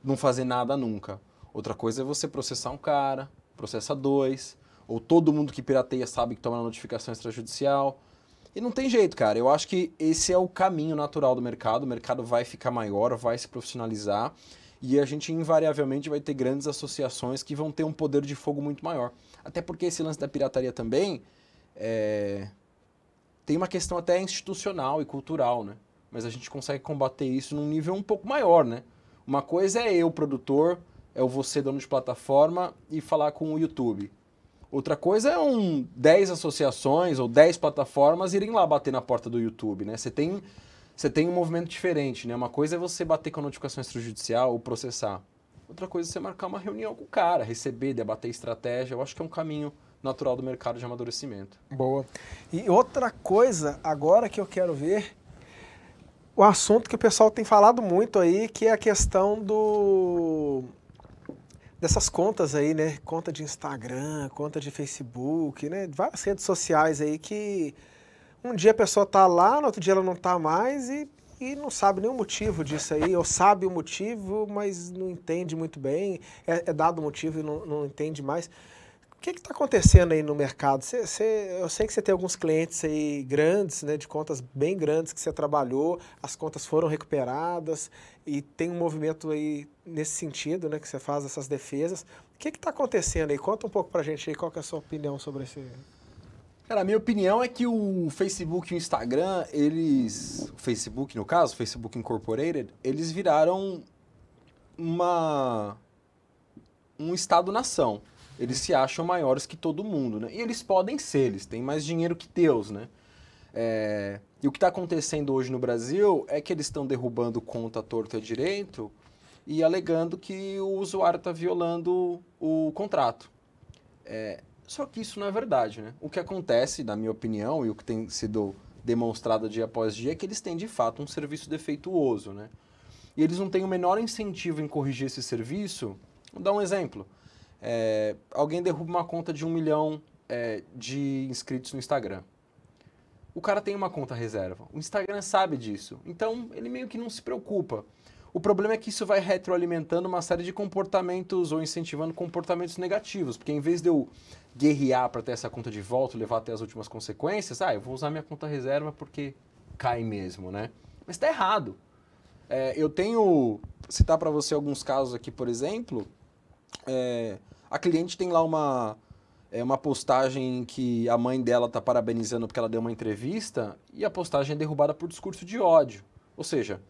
não fazer nada nunca. Outra coisa é você processar um cara, processa 2, ou todo mundo que pirateia sabe que toma notificação extrajudicial. E não tem jeito, cara. Eu acho que esse é o caminho natural do mercado. O mercado vai ficar maior, vai se profissionalizar e a gente invariavelmente vai ter grandes associações que vão ter um poder de fogo muito maior. Até porque esse lance da pirataria também tem uma questão até institucional e cultural, né? Mas a gente consegue combater isso num nível um pouco maior, né? Uma coisa é eu, produtor, você, dono de plataforma, e falar com o YouTube. Outra coisa é 10 associações ou 10 plataformas irem lá bater na porta do YouTube, né? Você tem um movimento diferente, né? Uma coisa é você bater com a notificação extrajudicial ou processar. Outra coisa é você marcar uma reunião com o cara, receber, debater estratégia. Eu acho que é um caminho natural do mercado de amadurecimento. Boa. E outra coisa, agora que eu quero ver, o assunto que o pessoal tem falado muito aí, que é a questão dessas contas aí, né? Conta de Instagram, conta de Facebook, né? Várias redes sociais aí que um dia a pessoa tá lá, no outro dia ela não tá mais e não sabe nem o motivo disso aí, ou sabe o motivo, mas não entende muito bem, é dado o motivo e não entende mais. O que está acontecendo aí no mercado? Eu sei que você tem alguns clientes aí grandes, né, de contas bem grandes que você trabalhou, as contas foram recuperadas e tem um movimento aí nesse sentido, né, que você faz essas defesas. O que está acontecendo aí? Conta um pouco pra gente aí, qual que é a sua opinião sobre esse... Cara, a minha opinião é que o Facebook e o Instagram, o Facebook no caso, o Facebook Incorporated, eles viraram um Estado-nação. Eles se acham maiores que todo mundo, né? E eles podem ser, eles têm mais dinheiro que Deus, né? E o que está acontecendo hoje no Brasil é que eles estão derrubando conta torta direito e alegando que o usuário está violando o contrato. Só que isso não é verdade, né? O que acontece, na minha opinião, e o que tem sido demonstrado dia após dia, é que eles têm, de fato, um serviço defeituoso, né? E eles não têm o menor incentivo em corrigir esse serviço. Vou dar um exemplo. Alguém derruba uma conta de 1 milhão de inscritos no Instagram. O cara tem uma conta reserva. O Instagram sabe disso. Então, ele meio que não se preocupa. O problema é que isso vai retroalimentando uma série de comportamentos ou incentivando comportamentos negativos, porque em vez de eu guerrear para ter essa conta de volta, levar até as últimas consequências, eu vou usar minha conta reserva porque cai mesmo, né? Mas está errado. Eu tenho, citar para você alguns casos aqui, por exemplo, a cliente tem lá uma postagem em que a mãe dela está parabenizando porque ela deu uma entrevista e a postagem é derrubada por discurso de ódio. Ou seja,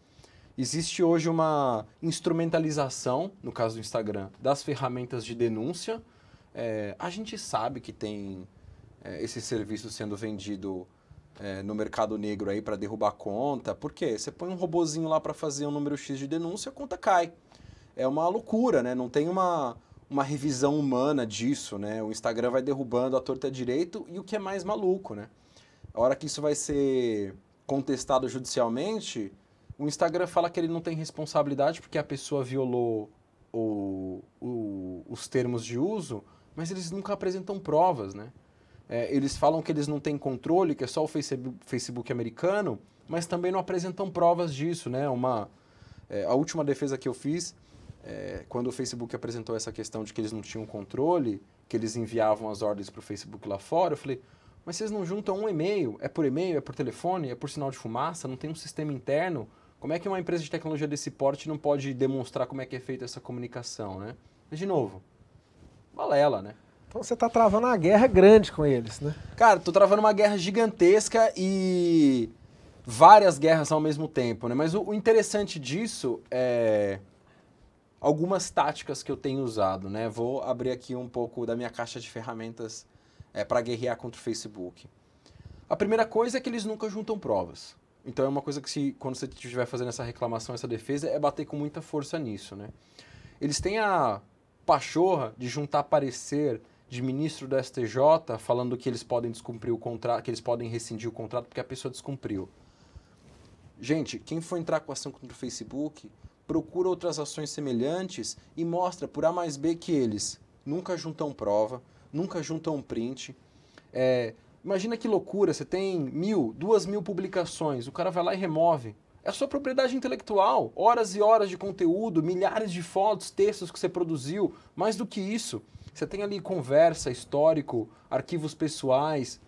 existe hoje uma instrumentalização, no caso do Instagram, das ferramentas de denúncia. A gente sabe que tem esse serviço sendo vendido no mercado negro aí para derrubar a conta. Por quê? Você põe um robozinho lá para fazer um número X de denúncia, a conta cai. É uma loucura, né? Não tem uma revisão humana disso, né? O Instagram vai derrubando a torta direito e o que é mais maluco, né? A hora que isso vai ser contestado judicialmente, o Instagram fala que ele não tem responsabilidade porque a pessoa violou os termos de uso, mas eles nunca apresentam provas, né? Eles falam que eles não têm controle, que é só o Facebook americano, mas também não apresentam provas disso, né? A última defesa que eu fiz, quando o Facebook apresentou essa questão de que eles não tinham controle, que eles enviavam as ordens para o Facebook lá fora, eu falei, mas vocês não juntam um e-mail? É por e-mail, é por telefone, é por sinal de fumaça, não tem um sistema interno? Como é que uma empresa de tecnologia desse porte não pode demonstrar como é que é feita essa comunicação, né? Mas, de novo, balela, né? Então você tá travando uma guerra grande com eles, né? Cara, tô travando uma guerra gigantesca e várias guerras ao mesmo tempo, né? Mas o interessante disso é algumas táticas que eu tenho usado, né? Vou abrir aqui um pouco da minha caixa de ferramentas para guerrear contra o Facebook. A primeira coisa é que eles nunca juntam provas. Então é uma coisa que quando você estiver fazendo essa reclamação, essa defesa, é bater com muita força nisso, né? Eles têm a pachorra de juntar parecer de ministro do STJ falando que eles podem descumprir o contrato, que eles podem rescindir o contrato porque a pessoa descumpriu. Gente, quem for entrar com ação contra o Facebook, procura outras ações semelhantes e mostra por A mais B que eles nunca juntam prova, nunca juntam print. Imagina que loucura, você tem 1.000, 2.000 publicações, o cara vai lá e remove. É a sua propriedade intelectual, horas e horas de conteúdo, milhares de fotos, textos que você produziu. Mais do que isso, você tem ali conversa, histórico, arquivos pessoais.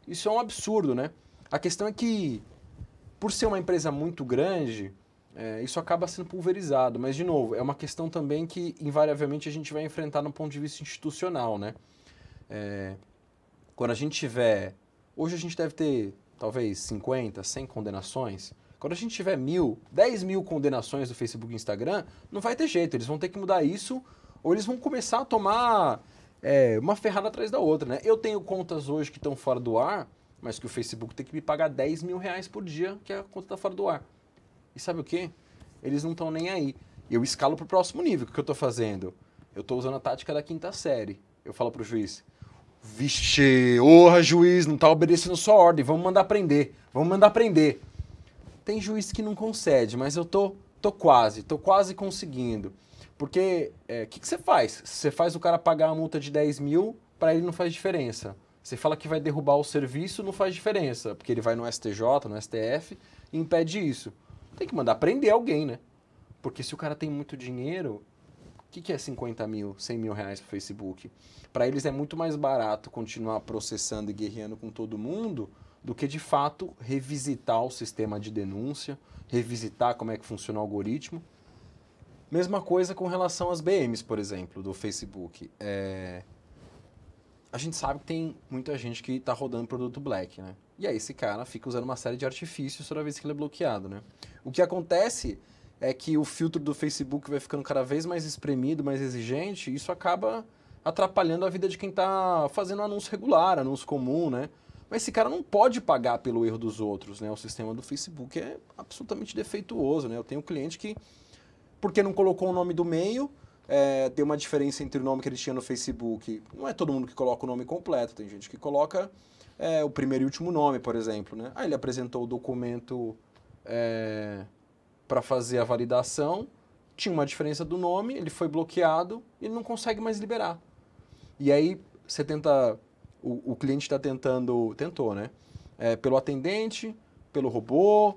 Isso é um absurdo, né? A questão é que, por ser uma empresa muito grande, isso acaba sendo pulverizado. Mas, de novo, é uma questão também que, invariavelmente, a gente vai enfrentar no ponto de vista institucional, né? Quando a gente tiver... Hoje a gente deve ter, talvez, 50, 100 condenações. Quando a gente tiver 1.000, 10.000 condenações do Facebook e Instagram, não vai ter jeito. Eles vão ter que mudar isso ou eles vão começar a tomar uma ferrada atrás da outra, né? Eu tenho contas hoje que estão fora do ar, mas que o Facebook tem que me pagar 10 mil reais por dia, que a conta está fora do ar. E sabe o quê? Eles não estão nem aí. Eu escalo para o próximo nível. O que eu estou fazendo? Eu estou usando a tática da 5ª série. Eu falo para o juiz, vixe, orra, juiz, não está obedecendo sua ordem, vamos mandar prender, vamos mandar prender. Tem juiz que não concede, mas eu tô quase conseguindo. Porque, que você faz? Você faz o cara pagar a multa de 10 mil, para ele não faz diferença. Você fala que vai derrubar o serviço, não faz diferença, porque ele vai no STJ, no STF, e impede isso. Tem que mandar prender alguém, né? Porque se o cara tem muito dinheiro, o que é 50 mil, 100 mil reais pro Facebook? Para eles é muito mais barato continuar processando e guerreando com todo mundo do que, de fato, revisitar o sistema de denúncia, revisitar como é que funciona o algoritmo. Mesma coisa com relação às BMs, por exemplo, do Facebook. A gente sabe que tem muita gente que está rodando produto black, né? E aí esse cara fica usando uma série de artifícios toda vez que ele é bloqueado, né? O que acontece é que o filtro do Facebook vai ficando cada vez mais espremido, mais exigente, e isso acaba atrapalhando a vida de quem está fazendo anúncio regular, anúncio comum, né? Mas esse cara não pode pagar pelo erro dos outros, né? O sistema do Facebook é absolutamente defeituoso, né? Eu tenho um cliente que, porque não colocou o nome do meio, tem uma diferença entre o nome que ele tinha no Facebook. Não é todo mundo que coloca o nome completo, tem gente que coloca o primeiro e último nome, por exemplo, né? Aí ele apresentou o documento para fazer a validação, tinha uma diferença do nome, ele foi bloqueado e ele não consegue mais liberar. E aí você tenta... O cliente está tentou, né? Pelo atendente, pelo robô,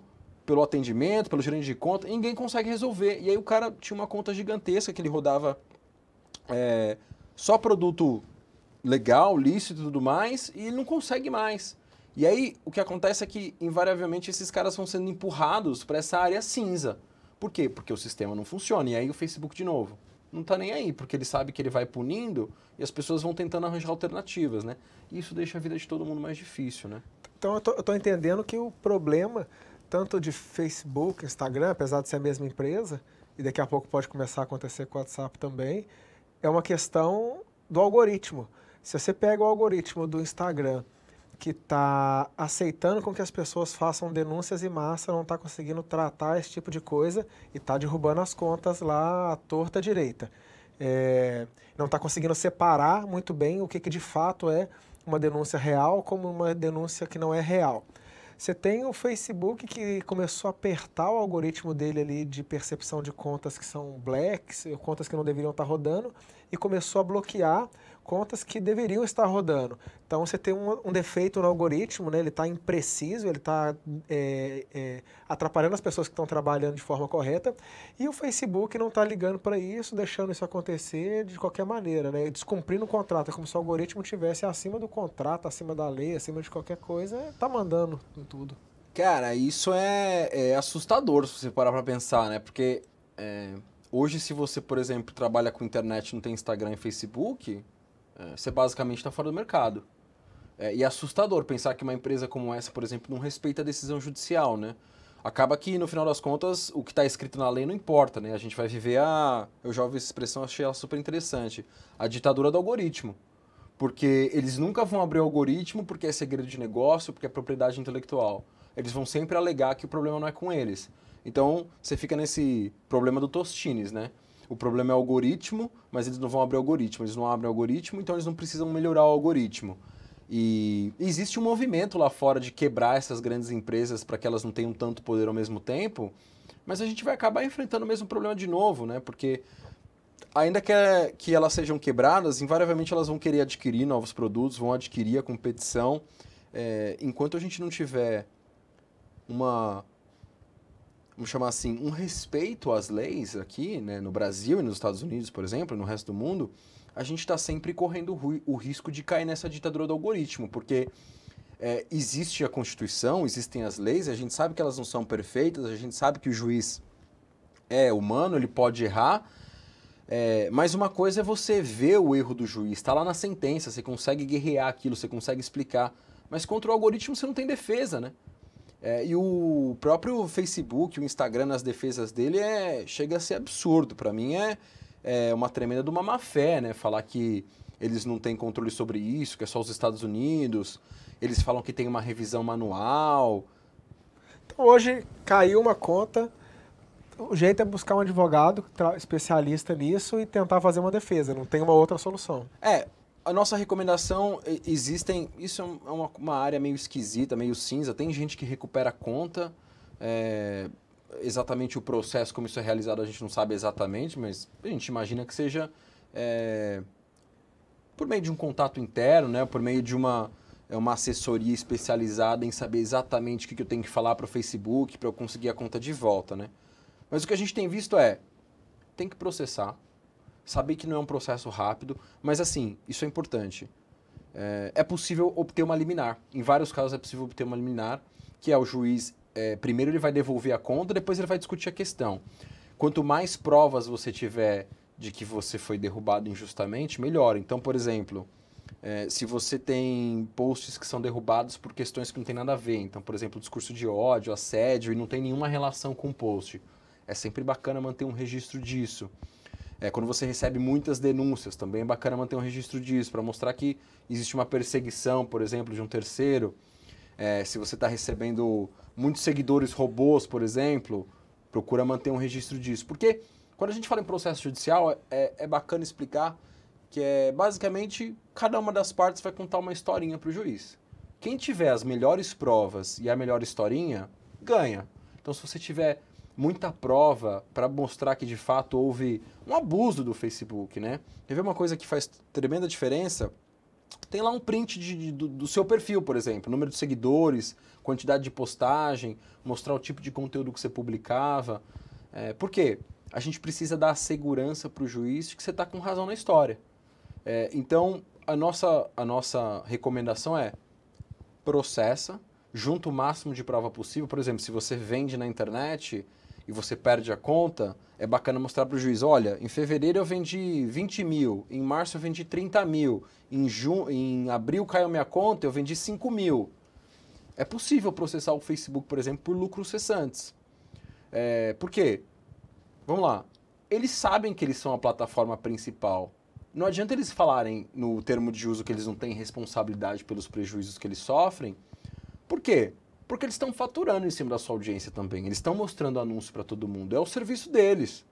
pelo atendimento, pelo gerente de conta, e ninguém consegue resolver. E aí o cara tinha uma conta gigantesca que ele rodava só produto legal, lícito e tudo mais, e ele não consegue mais. E aí o que acontece é que, invariavelmente, esses caras vão sendo empurrados para essa área cinza. Por quê? Porque o sistema não funciona. E aí o Facebook, de novo, não está nem aí, porque ele sabe que ele vai punindo e as pessoas vão tentando arranjar alternativas, né? E isso deixa a vida de todo mundo mais difícil, né? Então eu tô entendendo que o problema, tanto de Facebook, Instagram, apesar de ser a mesma empresa, e daqui a pouco pode começar a acontecer com o WhatsApp também, é uma questão do algoritmo. Se você pega o algoritmo do Instagram, que está aceitando com que as pessoas façam denúncias em massa, não está conseguindo tratar esse tipo de coisa e está derrubando as contas lá à torta direita. Não está conseguindo separar muito bem o que de fato é uma denúncia real como uma denúncia que não é real. Você tem o Facebook que começou a apertar o algoritmo dele ali de percepção de contas que são blacks, contas que não deveriam estar rodando, e começou a bloquear contas que deveriam estar rodando. Então você tem um defeito no algoritmo, né? Ele está impreciso, ele está atrapalhando as pessoas que estão trabalhando de forma correta, e o Facebook não está ligando para isso, deixando isso acontecer de qualquer maneira, né? Descumprindo o contrato, é como se o algoritmo estivesse acima do contrato, acima da lei, acima de qualquer coisa, está mandando em tudo. Cara, isso é assustador se você parar pra pensar, né? Porque hoje, se você, por exemplo, trabalha com internet, não tem Instagram e Facebook, você basicamente está fora do mercado. E é assustador pensar que uma empresa como essa, por exemplo, não respeita a decisão judicial, né? Acaba que, no final das contas, o que está escrito na lei não importa, né? A gente vai viver eu já ouvi essa expressão, achei ela super interessante, a ditadura do algoritmo. Porque eles nunca vão abrir o algoritmo porque é segredo de negócio, porque é propriedade intelectual. Eles vão sempre alegar que o problema não é com eles. Então, você fica nesse problema do Tostines, né? O problema é o algoritmo, mas eles não vão abrir o algoritmo. Eles não abrem o algoritmo, então eles não precisam melhorar o algoritmo. E existe um movimento lá fora de quebrar essas grandes empresas para que elas não tenham tanto poder ao mesmo tempo, mas a gente vai acabar enfrentando o mesmo problema de novo, né? Porque ainda que elas sejam quebradas, invariavelmente elas vão querer adquirir novos produtos, vão adquirir a competição. Enquanto a gente não tiver vamos chamar assim, um respeito às leis aqui, né, no Brasil e nos Estados Unidos, por exemplo, e no resto do mundo, a gente está sempre correndo o risco de cair nessa ditadura do algoritmo, porque existe a Constituição, existem as leis, a gente sabe que elas não são perfeitas, a gente sabe que o juiz é humano, ele pode errar, mas uma coisa é você ver o erro do juiz, está lá na sentença, você consegue guerrear aquilo, você consegue explicar, mas contra o algoritmo você não tem defesa, né? E o próprio Facebook, o Instagram, nas defesas dele, chega a ser absurdo. Para mim é uma tremenda de uma má-fé, né? Falar que eles não têm controle sobre isso, que é só os Estados Unidos. Eles falam que tem uma revisão manual. Então hoje caiu uma conta, o jeito é buscar um advogado especialista nisso e tentar fazer uma defesa, não tem uma outra solução. A nossa recomendação, isso é uma área meio esquisita, meio cinza, tem gente que recupera a conta, exatamente o processo, como isso é realizado, a gente não sabe exatamente, mas a gente imagina que seja por meio de um contato interno, né, por meio de uma assessoria especializada em saber exatamente o que eu tenho que falar para o Facebook para eu conseguir a conta de volta, né. Mas o que a gente tem visto tem que processar, saber que não é um processo rápido, mas assim, isso é importante. É possível obter uma liminar. Em vários casos é possível obter uma liminar, que é o juiz, primeiro ele vai devolver a conta, depois ele vai discutir a questão. Quanto mais provas você tiver de que você foi derrubado injustamente, melhor. Então, por exemplo, se você tem posts que são derrubados por questões que não tem nada a ver, então, por exemplo, discurso de ódio, assédio, e não tem nenhuma relação com o post, é sempre bacana manter um registro disso. Quando você recebe muitas denúncias, também é bacana manter um registro disso, para mostrar que existe uma perseguição, por exemplo, de um terceiro. Se você está recebendo muitos seguidores robôs, por exemplo, procura manter um registro disso. Porque quando a gente fala em processo judicial, é bacana explicar que basicamente cada uma das partes vai contar uma historinha para o juiz. Quem tiver as melhores provas e a melhor historinha, ganha. Então, se você tiver muita prova para mostrar que de fato houve um abuso do Facebook, né? Quer ver uma coisa que faz tremenda diferença? tem lá um print do seu perfil, por exemplo, número de seguidores, quantidade de postagem, mostrar o tipo de conteúdo que você publicava. Por quê? A gente precisa dar segurança para o juiz de que você está com razão na história. Então, a nossa recomendação é processa, junta o máximo de prova possível. Por exemplo, se você vende na internet e você perde a conta, é bacana mostrar para o juiz, olha, em fevereiro eu vendi 20 mil, em março eu vendi 30 mil, em abril caiu minha conta, eu vendi 5 mil. É possível processar o Facebook, por exemplo, por lucros cessantes. Por quê? Vamos lá. Eles sabem que eles são a plataforma principal. Não adianta eles falarem no termo de uso que eles não têm responsabilidade pelos prejuízos que eles sofrem. Por quê? Porque eles estão faturando em cima da sua audiência também. Eles estão mostrando anúncio para todo mundo. É o serviço deles.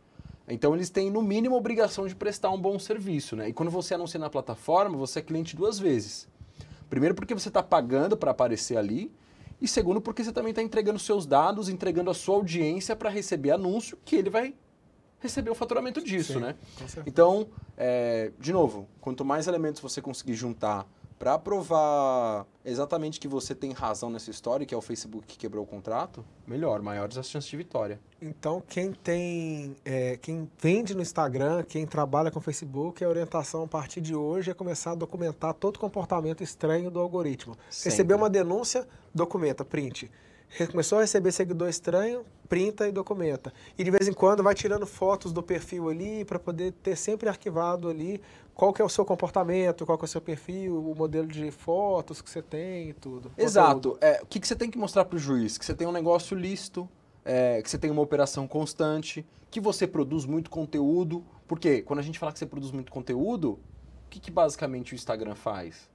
Então eles têm, no mínimo, a obrigação de prestar um bom serviço, né? E quando você anuncia na plataforma, você é cliente 2 vezes. Primeiro porque você está pagando para aparecer ali. E segundo porque você também está entregando seus dados, entregando a sua audiência para receber anúncio, que ele vai receber o faturamento disso, Sim, né? com certeza. Então, de novo, quanto mais elementos você conseguir juntar para provar exatamente que você tem razão nessa história, que é o Facebook que quebrou o contrato, melhor, maiores as chances de vitória. Então, quem vende no Instagram, quem trabalha com Facebook, a orientação a partir de hoje é começar a documentar todo comportamento estranho do algoritmo. Sempre. Recebeu uma denúncia, documenta, print. Começou a receber seguidor estranho, printa e documenta. E de vez em quando vai tirando fotos do perfil ali para poder ter sempre arquivado ali qual que é o seu comportamento, qual que é o seu perfil, o modelo de fotos que você tem e tudo. Exato. O que você tem que mostrar para o juiz? Que você tem um negócio lícito, que você tem uma operação constante, que você produz muito conteúdo. Porque quando a gente fala que você produz muito conteúdo, o que basicamente o Instagram faz?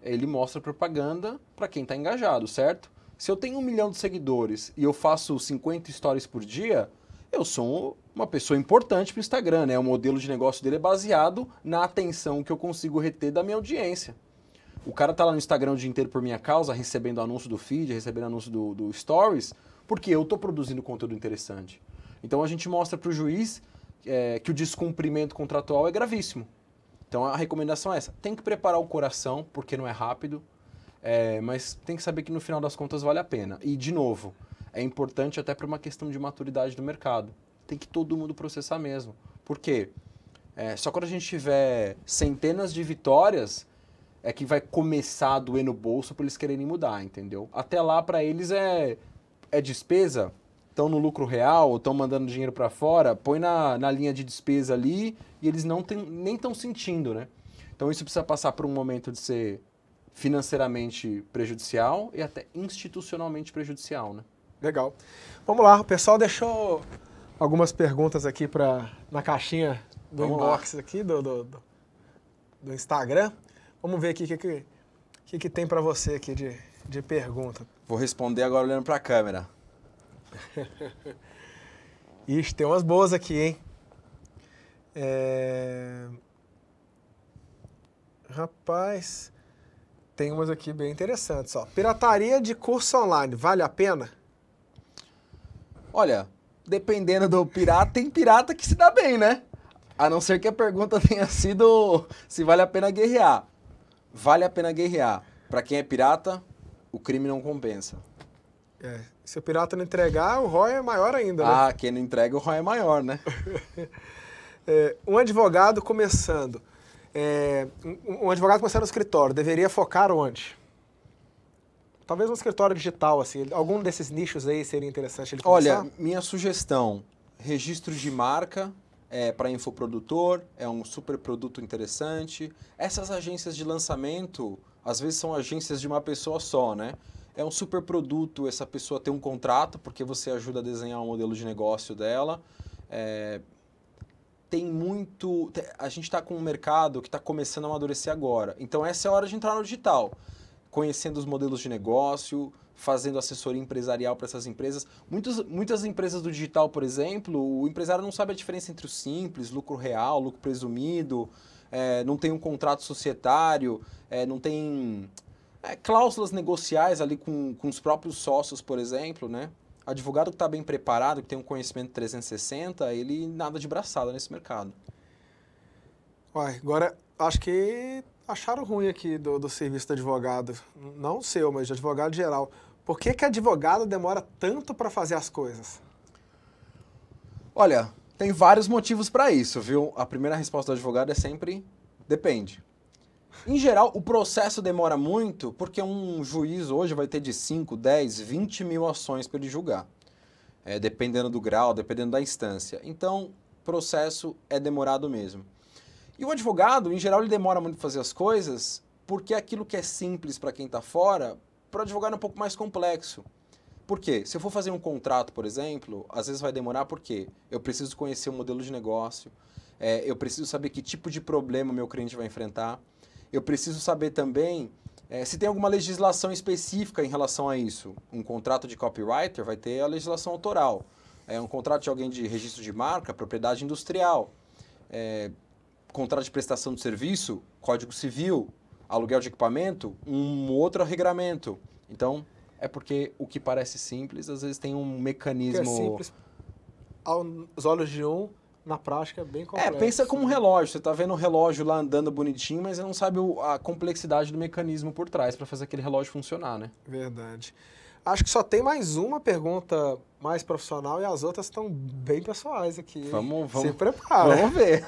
Ele mostra propaganda para quem está engajado, certo? Se eu tenho 1 milhão de seguidores e eu faço 50 stories por dia, eu sou uma pessoa importante para o Instagram, né? O modelo de negócio dele é baseado na atenção que eu consigo reter da minha audiência. O cara tá lá no Instagram o dia inteiro por minha causa, recebendo anúncio do feed, recebendo anúncio do Stories, porque eu estou produzindo conteúdo interessante. Então a gente mostra para o juiz que o descumprimento contratual é gravíssimo. Então a recomendação é essa. Tem que preparar o coração, porque não é rápido. Mas tem que saber que no final das contas vale a pena. E, de novo, é importante até para uma questão de maturidade do mercado. Tem que todo mundo processar mesmo. Por quê? Só quando a gente tiver centenas de vitórias é que vai começar a doer no bolso para eles quererem mudar, entendeu? Até lá, para eles é despesa, estão no lucro real, estão mandando dinheiro para fora, põe na linha de despesa ali e eles nem estão sentindo, né? Então isso precisa passar por um momento de ser financeiramente prejudicial e até institucionalmente prejudicial, né? Legal. Vamos lá, o pessoal deixou algumas perguntas aqui na caixinha do inbox aqui do Instagram. Vamos ver aqui o que tem para você aqui de pergunta. Vou responder agora olhando para a câmera. Ixi, tem umas boas aqui, hein? Rapaz, tem umas aqui bem interessantes. Ó. Pirataria de curso online, vale a pena? Olha, dependendo do pirata, tem pirata que se dá bem, né? A não ser que a pergunta tenha sido se vale a pena guerrear. Vale a pena guerrear. Para quem é pirata, o crime não compensa. Se o pirata não entregar, o ROI é maior ainda, né? Ah, quem não entrega, o ROI é maior, né? Um advogado começando. Um advogado começando no escritório, deveria focar onde? Talvez no escritório digital, assim. Algum desses nichos aí seria interessante ele começar? Olha, minha sugestão, registro de marca para infoprodutor, é um super produto interessante. Essas agências de lançamento, às vezes são agências de uma pessoa só, né? É um super produto essa pessoa ter um contrato, porque você ajuda a desenhar um modelo de negócio dela. A gente está com um mercado que está começando a amadurecer agora. Então essa é a hora de entrar no digital, conhecendo os modelos de negócio, fazendo assessoria empresarial para essas empresas. Muitas empresas do digital, por exemplo, o empresário não sabe a diferença entre o simples, lucro real, lucro presumido, não tem um contrato societário, não tem cláusulas negociais ali com os próprios sócios, por exemplo, né? Advogado que está bem preparado, que tem um conhecimento 360, ele nada de braçada nesse mercado. Agora, acho que Acharam ruim aqui do serviço do advogado, não o seu, mas de advogado geral. Por que que advogado demora tanto para fazer as coisas? Olha, tem vários motivos para isso, viu? A primeira resposta do advogado é sempre depende. Em geral, o processo demora muito porque um juiz hoje vai ter de 5, 10, 20 mil ações para ele julgar. Dependendo do grau, dependendo da instância. Então, o processo é demorado mesmo. E o advogado, em geral, ele demora muito para fazer as coisas porque aquilo que é simples para quem está fora, para o advogado é um pouco mais complexo. Por quê? Se eu for fazer um contrato, por exemplo, às vezes vai demorar porque eu preciso conhecer o modelo de negócio, eu preciso saber que tipo de problema o meu cliente vai enfrentar, eu preciso saber também se tem alguma legislação específica em relação a isso. Um contrato de copywriter vai ter a legislação autoral, um contrato de alguém de registro de marca, propriedade industrial, contrato de prestação de serviço, Código Civil, aluguel de equipamento, um outro regramento. Então, é porque o que parece simples, às vezes tem um mecanismo... Que é simples aos olhos de um, na prática é bem complexo. Pensa como um relógio. Você está vendo o relógio lá andando bonitinho, mas você não sabe a complexidade do mecanismo por trás para fazer aquele relógio funcionar, né? Verdade. Acho que só tem mais uma pergunta mais profissional e as outras estão bem pessoais aqui. Vamos Se prepara. Vamos ver.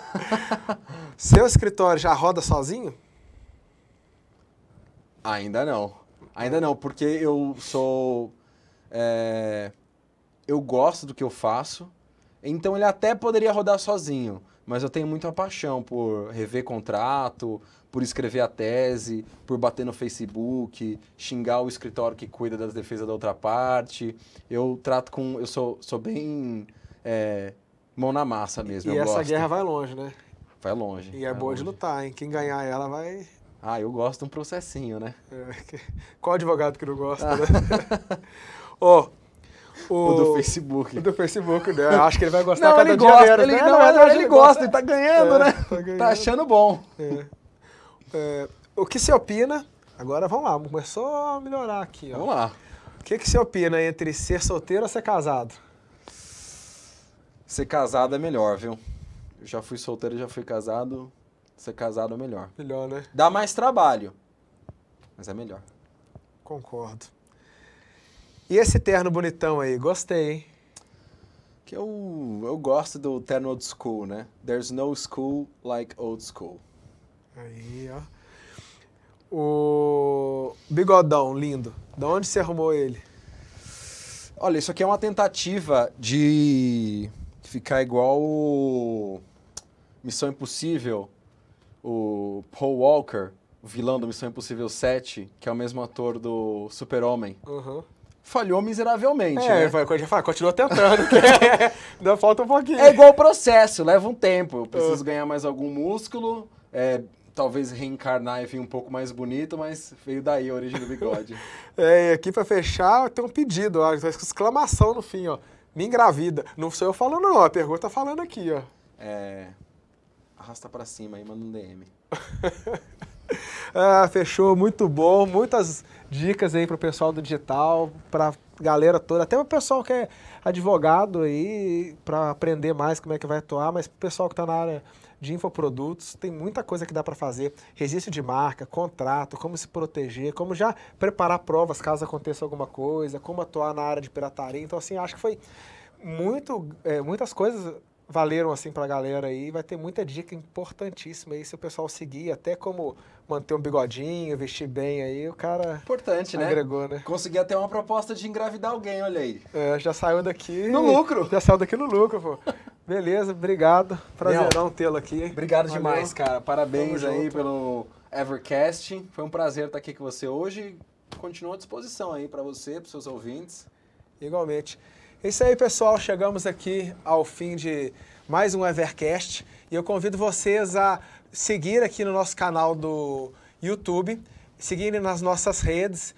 Seu escritório já roda sozinho? Ainda não. Ainda não, porque eu sou... eu gosto do que eu faço, então ele até poderia rodar sozinho, mas eu tenho muita paixão por rever contrato, por escrever a tese, por bater no Facebook, xingar o escritório que cuida das defesas da outra parte. Eu trato com... Eu sou bem mão na massa mesmo. E eu essa gosto. guerra vai longe, né? Vai longe. E é boa de lutar, hein? Quem ganhar ela vai... Eu gosto de um processinho, né? Qual advogado que não gosta, né? O do Facebook. O do Facebook, né? Eu acho que ele vai gostar não, cada ele dia gosta, menos, ele, né? não, ele gosta, ele tá ganhando, né? Tá ganhando. Tá achando bom. O que você opina? Agora vamos lá, começou a melhorar aqui. Ó. Vamos lá. O que você opina entre ser solteiro ou ser casado? Ser casado é melhor, viu? Eu já fui solteiro, já fui casado. Ser casado é melhor. Melhor, né? Dá mais trabalho, mas é melhor. Concordo. E esse terno bonitão aí? Gostei, hein? Que eu gosto do terno old school, né? There's no school like old school. Aí, ó. O bigodão lindo. De onde você arrumou ele? Olha, isso aqui é uma tentativa de ficar igual o Missão Impossível, o Paul Walker, o vilão do Missão Impossível 7, que é o mesmo ator do Super-Homem. Uhum. Falhou miseravelmente, né? Continua tentando, ainda falta um pouquinho. É igual o processo, leva um tempo. Eu preciso ganhar mais algum músculo, talvez reencarnar e vir um pouco mais bonito, mas veio daí a origem do bigode. E aqui pra fechar, tem um pedido, ó, exclamação no fim, ó. Me engravida. Não sou eu falando, não, a pergunta tá falando aqui, ó. Arrasta pra cima aí, manda um DM. Fechou, muito bom, muitas dicas aí pro pessoal do digital, pra galera toda, até pro pessoal que é advogado aí, pra aprender mais como é que vai atuar, mas pro pessoal que tá na área de infoprodutos, tem muita coisa que dá para fazer, registro de marca, contrato, como se proteger, como já preparar provas caso aconteça alguma coisa, como atuar na área de pirataria. Então, assim, acho que foi muitas coisas valeram assim pra galera aí, vai ter muita dica importantíssima aí se o pessoal seguir, até como manter um bigodinho, vestir bem aí, o cara importante, agregou, né? Consegui até uma proposta de engravidar alguém, olha aí. Já saiu daqui... No lucro. Já saiu daqui no lucro, pô. Beleza, obrigado. Prazerão tê-lo aqui. Obrigado Valeu. Demais, cara. Parabéns Tamo aí junto. pelo Evercast. Foi um prazer estar aqui com você hoje. Continuo à disposição aí para você, para seus ouvintes. Igualmente. É isso aí, pessoal. Chegamos aqui ao fim de mais um Evercast. E eu convido vocês a seguir aqui no nosso canal do YouTube, seguirem nas nossas redes,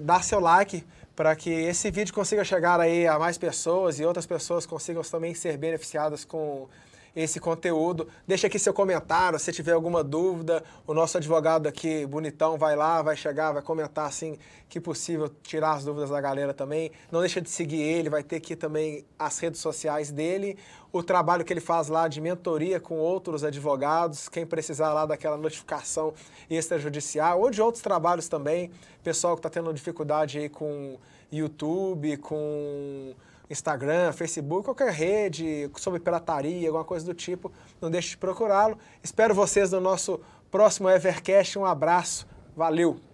dar seu like para que esse vídeo consiga chegar aí a mais pessoas e outras pessoas consigam também ser beneficiadas com esse conteúdo. Deixa aqui seu comentário, se tiver alguma dúvida. O nosso advogado aqui, bonitão, vai lá, vai chegar, vai comentar assim que possível, tirar as dúvidas da galera também. Não deixa de seguir ele, vai ter aqui também as redes sociais dele, o trabalho que ele faz lá de mentoria com outros advogados, quem precisar lá daquela notificação extrajudicial, ou de outros trabalhos também, pessoal que está tendo dificuldade aí com YouTube, com Instagram, Facebook, qualquer rede, sobre pirataria, alguma coisa do tipo, não deixe de procurá-lo. Espero vocês no nosso próximo Evercast. Um abraço, valeu!